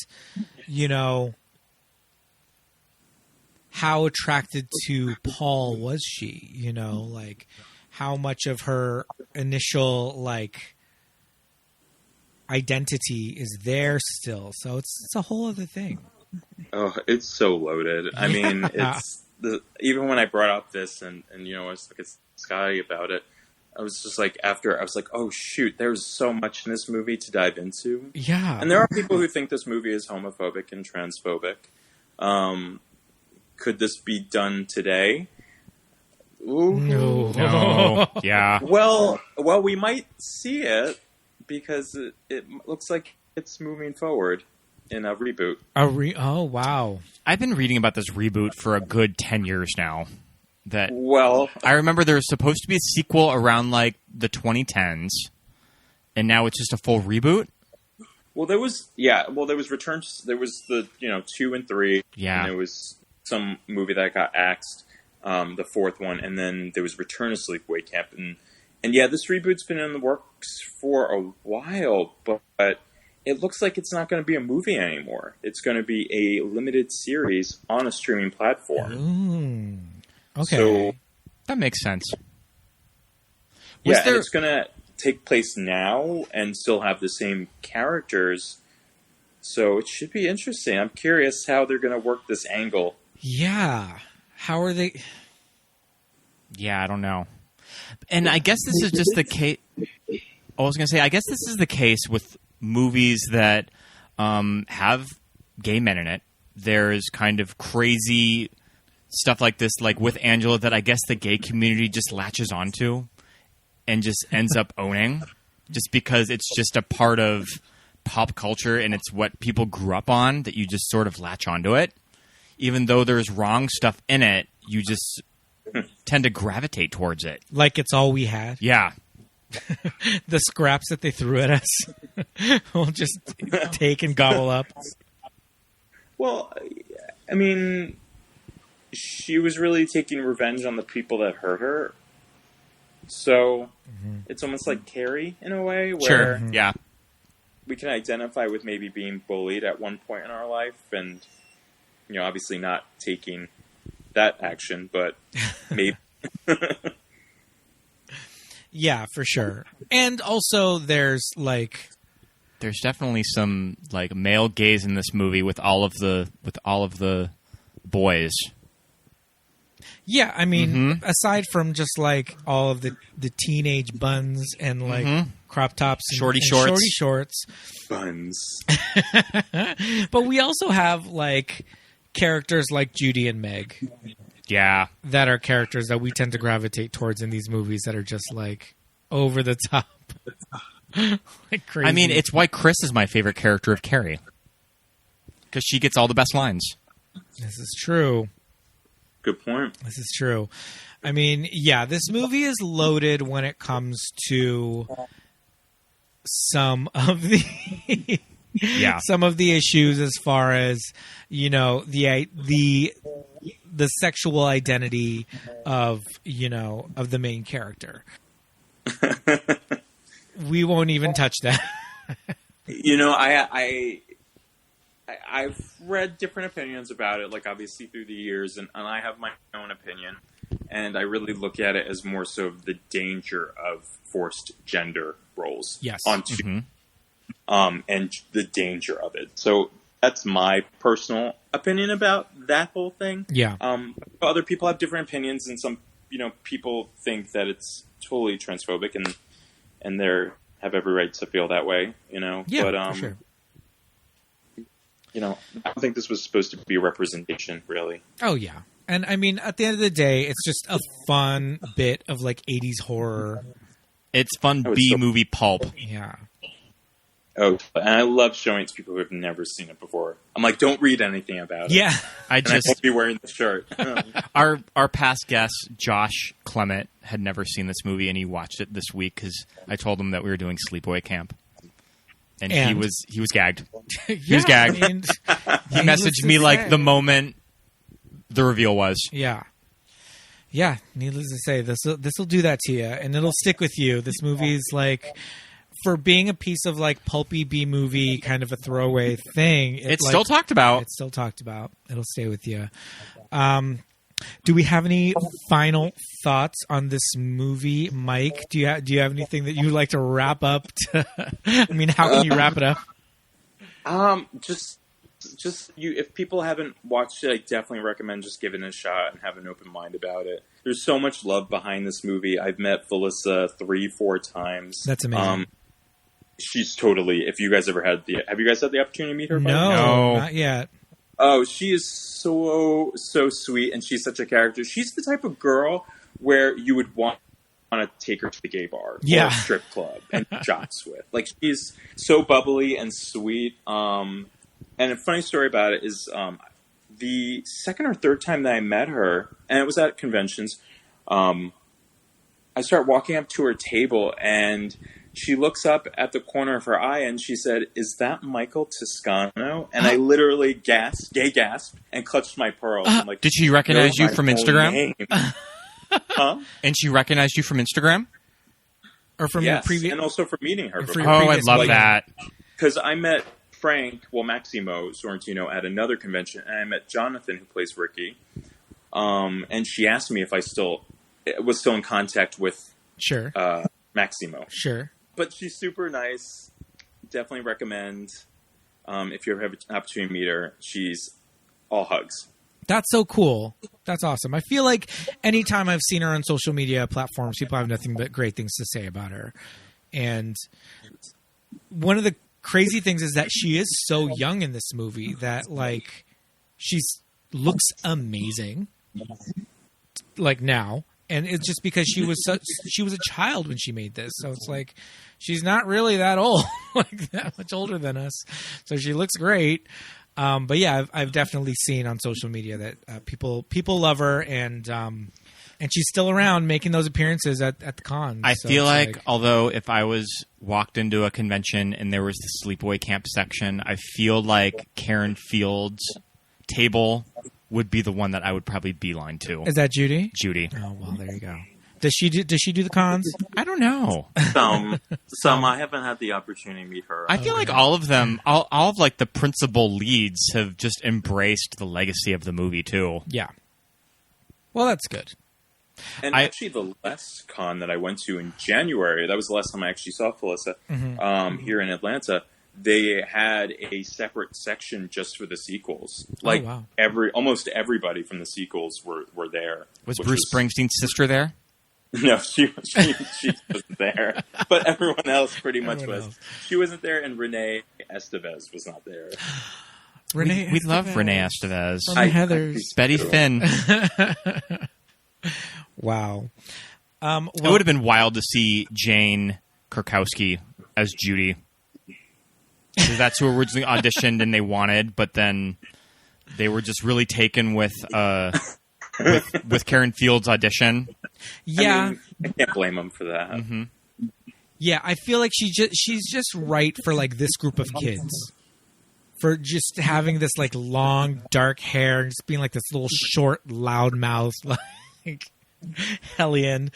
how attracted to Paul was she? Like how much of her initial like identity is there still? So it's a whole other thing. Oh, it's so loaded. I mean, it's even when I brought up this and I was like Scotty about it. I was just like, after, I was like, oh shoot, there's so much in this movie to dive into. Yeah. And there are people who think this movie is homophobic and transphobic. Could this be done today? Ooh. No. Yeah. Well, we might see it because it looks like it's moving forward in a reboot. Oh, wow. I've been reading about this reboot for a good 10 years now. Well, I remember there was supposed to be a sequel around like the 2010s, and now it's just a full reboot. Well, there was Returns. There was the 2 and 3. Yeah. And there was some movie that got axed, the fourth one, and then there was Return to Sleepaway Camp, and yeah, this reboot's been in the works for a while, but it looks like it's not going to be a movie anymore. It's going to be a limited series on a streaming platform. Okay, so that makes sense. And it's going to take place now and still have the same characters. So it should be interesting. I'm curious how they're going to work this angle. Yeah. How are they? Yeah, I don't know. And I guess this is just the case. I was going to say, I guess this is the case with movies that have gay men in it. There's kind of crazy stuff like this, like with Angela, that I guess the gay community just latches onto and just ends up owning, just because it's just a part of pop culture and it's what people grew up on, that you just sort of latch onto it. Even though there's wrong stuff in it, you just tend to gravitate towards it. Like it's all we had? Yeah. The scraps that they threw at us, we'll just take and gobble up. Well, I mean, she was really taking revenge on the people that hurt her. So it's almost like Carrie in a way, where yeah, we can identify with maybe being bullied at one point in our life, and obviously not taking that action, but maybe. Yeah, for sure. And also, there's definitely some like male gaze in this movie with all of the boys. Yeah, I mean, aside from just like all of the teenage buns and like crop tops and shorty shorts. Buns. But we also have like characters like Judy and Meg. Yeah. That are characters that we tend to gravitate towards in these movies that are just like over the top. Like crazy. I mean, it's why Chris is my favorite character of Carrie. Because she gets all the best lines. This is true. Good point. This is true. I mean, yeah, this movie is loaded when it comes to some of the some of the issues as far as the sexual identity of the main character. We won't even touch that. I've read different opinions about it, like obviously through the years, and I have my own opinion, and I really look at it as more so the danger of forced gender roles. Yes. And the danger of it. So that's my personal opinion about that whole thing. Yeah. Other people have different opinions, and some people think that it's totally transphobic, and they have every right to feel that way. Yeah, but for sure. I don't think this was supposed to be a representation, really. Oh, yeah. And, I mean, at the end of the day, it's just a fun bit of, like, 80s horror. It's fun B-movie pulp. Yeah. Oh, and I love showing it to people who have never seen it before. I'm like, don't read anything about it. Yeah. I won't be wearing the shirt. Our past guest, Josh Clement, had never seen this movie, and he watched it this week because I told him that we were doing Sleepaway Camp. And he was gagged. He was gagged. I mean, he messaged me like the moment the reveal was. Yeah. Yeah, needless to say, this will do that to you, and it'll stick with you. This movie's like, for being a piece of like pulpy B movie, kind of a throwaway thing. It's still talked about. It's still talked about. It'll stay with you. Do we have any final thoughts on this movie, Mike? Do you have anything that you'd like to wrap up? I mean, how can you wrap it up? Just just you. If people haven't watched it, I definitely recommend just giving it a shot and have an open mind about it. There's so much love behind this movie. I've met Felissa 3-4 times. That's amazing. She's totally. If you guys ever have you guys had the opportunity to meet her? No, not yet. Oh, she is so sweet, and she's such a character. She's the type of girl where you would want to take her to the gay bar or a strip club and shots with. Like, she's so bubbly and sweet. And a funny story about it is the second or third time that I met her, and it was at conventions, I start walking up to her table, and she looks up at the corner of her eye, and she said, "Is that Michael Toscano?" And I literally gasped, and clutched my pearls. I'm like, did she recognize you from Instagram? Huh? And she recognized you from Instagram? Or from your previous... and also from meeting her. For Oh, I love that. Because I met Maximo Sorrentino at another convention, and I met Jonathan, who plays Ricky. And she asked me if I was still in contact with Maximo. Sure. But she's super nice. Definitely recommend. If you ever have an opportunity to meet her, she's all hugs. That's so cool. That's awesome. I feel like anytime I've seen her on social media platforms, people have nothing but great things to say about her. And one of the crazy things is that she is so young in this movie that, like, looks amazing, like, now. And it's just because she was a child when she made this. So it's like, she's not really that old, like that much older than us. So she looks great. But yeah, I've definitely seen on social media that people love her, and she's still around making those appearances at the cons. I feel like, although if I was walked into a convention and there was the Sleepaway Camp section, I feel like Karen Field's table would be the one that I would probably beeline to. Is that Judy? Judy. Oh, well, there you go. Does she do the cons? I don't know. Some I haven't had the opportunity to meet her. I feel like all of them, all of like the principal leads have just embraced the legacy of the movie too. Yeah. Well, that's good. And actually, the last con that I went to in January, that was the last time I actually saw Felissa, here in Atlanta. They had a separate section just for the sequels. Like, almost everybody from the sequels were there. Was Bruce Springsteen's sister there? No, she wasn't there. But everyone else pretty much was. She wasn't there, and Renee Estevez was not there. We love Renee Estevez. Heathers. Betty Finn. Wow. It would have been wild to see Jane Krakowski as Judy. Because that's who originally auditioned and they wanted, but then they were just really taken with Karen Field's audition. Yeah, I can't blame them for that. Mm-hmm. Yeah, I feel like she's just right for like this group of kids, for just having this like long dark hair and just being like this little short loudmouth like hellion.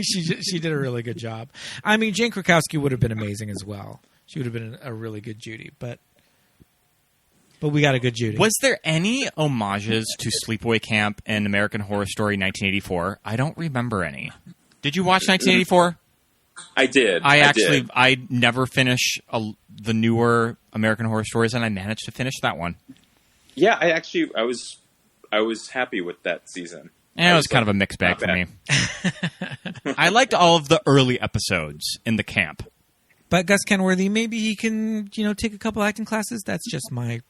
she did a really good job. I mean, Jane Krakowski would have been amazing as well. She would have been a really good Judy, but we got a good Judy. Was there any homages to Sleepaway Camp and American Horror Story 1984? I don't remember any. Did you watch 1984? I did. I never finish the newer American Horror Stories, and I managed to finish that one. Yeah, I was happy with that season. And it was kind of a mixed bag for me. I liked all of the early episodes in the camp. But Gus Kenworthy, maybe he can, take a couple acting classes. That's just my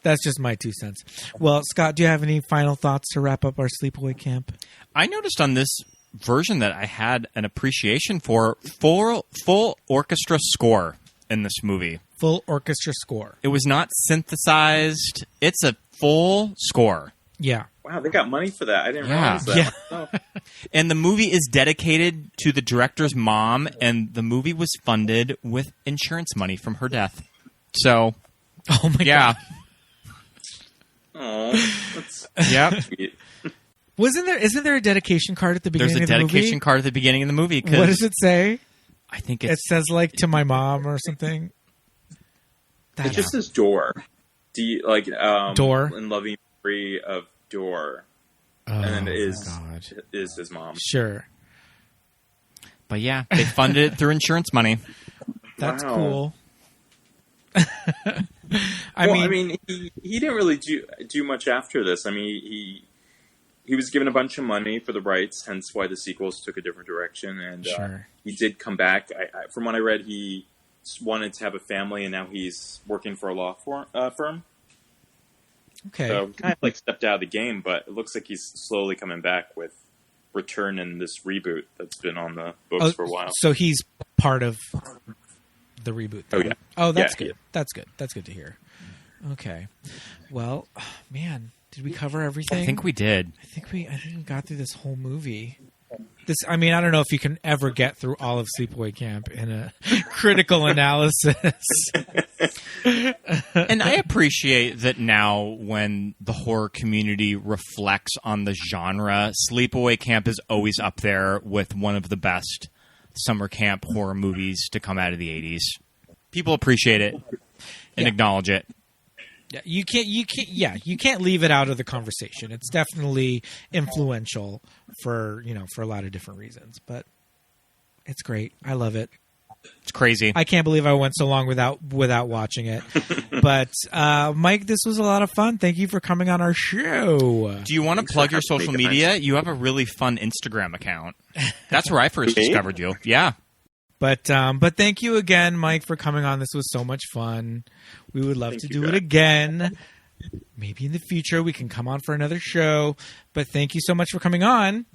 that's just my 2 cents. Well, Scott, do you have any final thoughts to wrap up our Sleepaway Camp? I noticed on this version that I had an appreciation for full orchestra score in this movie. Full orchestra score. It was not synthesized. It's a full score. Yeah. Wow, they got money for that. I didn't realize that. Yeah. And the movie is dedicated to the director's mom, and the movie was funded with insurance money from her death. So, oh my God. Oh, Yep. Isn't there a dedication card at the beginning of the movie? There's a dedication card at the beginning of the movie. What does it say? I think it says like to my mom or something. It just says door. door in loving memory of door. And then it is his mom. Sure. But yeah, they funded it through insurance money. That's Wow. cool. I mean, he didn't really do much after this. I mean, he was given a bunch of money for the rights, hence why the sequels took a different direction. And Sure. he did come back. From what I read, he wanted to have a family, and now he's working for a law firm. Okay. So kind of like stepped out of the game, but it looks like he's slowly coming back with Return and this reboot that's been on the books for a while. So he's part of the reboot. Oh, yeah. Oh, that's Yeah, good. That's good. That's good to hear. Okay. Well, man, did we cover everything? I think we did. I think we got through this whole movie. I mean, I don't know if you can ever get through all of Sleepaway Camp in a critical analysis. And I appreciate that now when the horror community reflects on the genre, Sleepaway Camp is always up there with one of the best summer camp horror movies to come out of the 80s. People appreciate it and acknowledge it. Yeah, you can't leave it out of the conversation. It's definitely influential for a lot of different reasons, but it's great. I love it. It's crazy. I can't believe I went so long without watching it. But Mike, this was a lot of fun. Thank you for coming on our show. Do you want to plug your social media? You have a really fun Instagram account. That's where I first discovered you. Yeah. But thank you again, Mike, for coming on. This was so much fun. We would love to do it guys. again. Maybe in the future we can come on for another show. But thank you so much for coming on.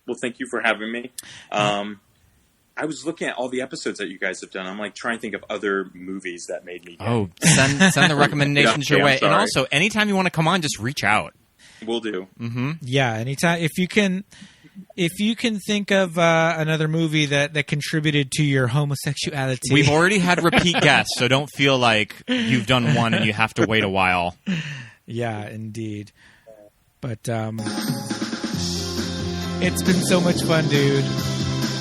Well, thank you for having me. I was looking at all the episodes that you guys have done. I'm like trying to think of other movies that made me. Oh, send the recommendations Yeah, your way. I'm sorry. And also, anytime you want to come on, just reach out. Will do. Yeah, anytime if you can think of another movie that contributed to your homosexuality. We've already had repeat guests, so don't feel like you've done one and you have to wait a while. Yeah, indeed. But it's been so much fun, dude.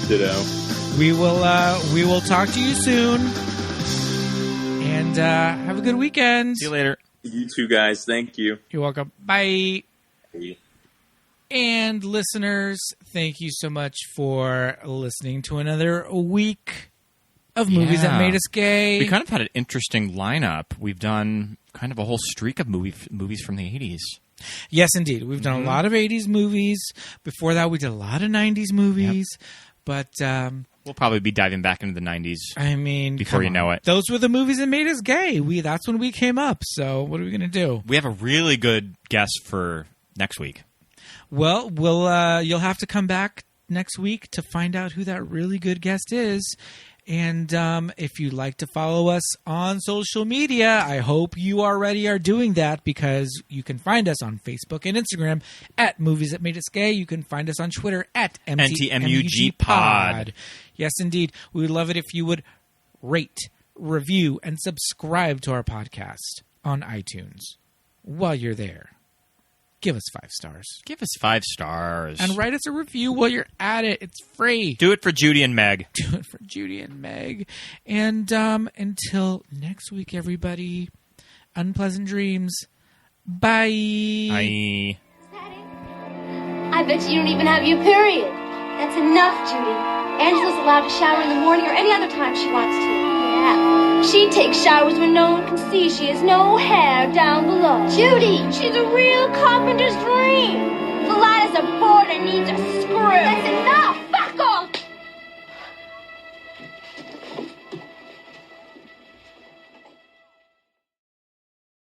Ditto. We will talk to you soon. And have a good weekend. See you later. You two guys. Thank you. You're welcome. Bye. Bye. And listeners, thank you so much for listening to another week of movies that Yeah. made us gay. We kind of had an interesting lineup. We've done kind of a whole streak of movies from the 80s. Yes, indeed. We've done a lot of 80s movies. Before that, we did a lot of 90s movies. But, We'll probably be diving back into the 90s. I mean... Before come you know on. it. Those were the movies that made us gay. That's when we came up. So what are we going to do? We have a really good guest for next week. Well, you'll have to come back next week to find out who that really good guest is. And if you'd like to follow us on social media, I hope you already are doing that, because you can find us on Facebook and Instagram at Movies That Made Us Gay. You can find us on Twitter at NTMUG Pod. Yes, indeed. We would love it if you would rate, review, and subscribe to our podcast on iTunes. While you're there, give us 5 stars. Give us 5 stars. And write us a review while you're at it. It's free. Do it for Judy and Meg. Do it for Judy and Meg. And until next week, everybody, unpleasant dreams. Bye. Bye. I bet you don't even have your period. That's enough, Judy. Angela's allowed to shower in the morning or any other time she wants to. Yeah. She takes showers when no one can see. She has no hair down below. Judy! She's a real carpenter's dream. Delilah's a boarder and needs a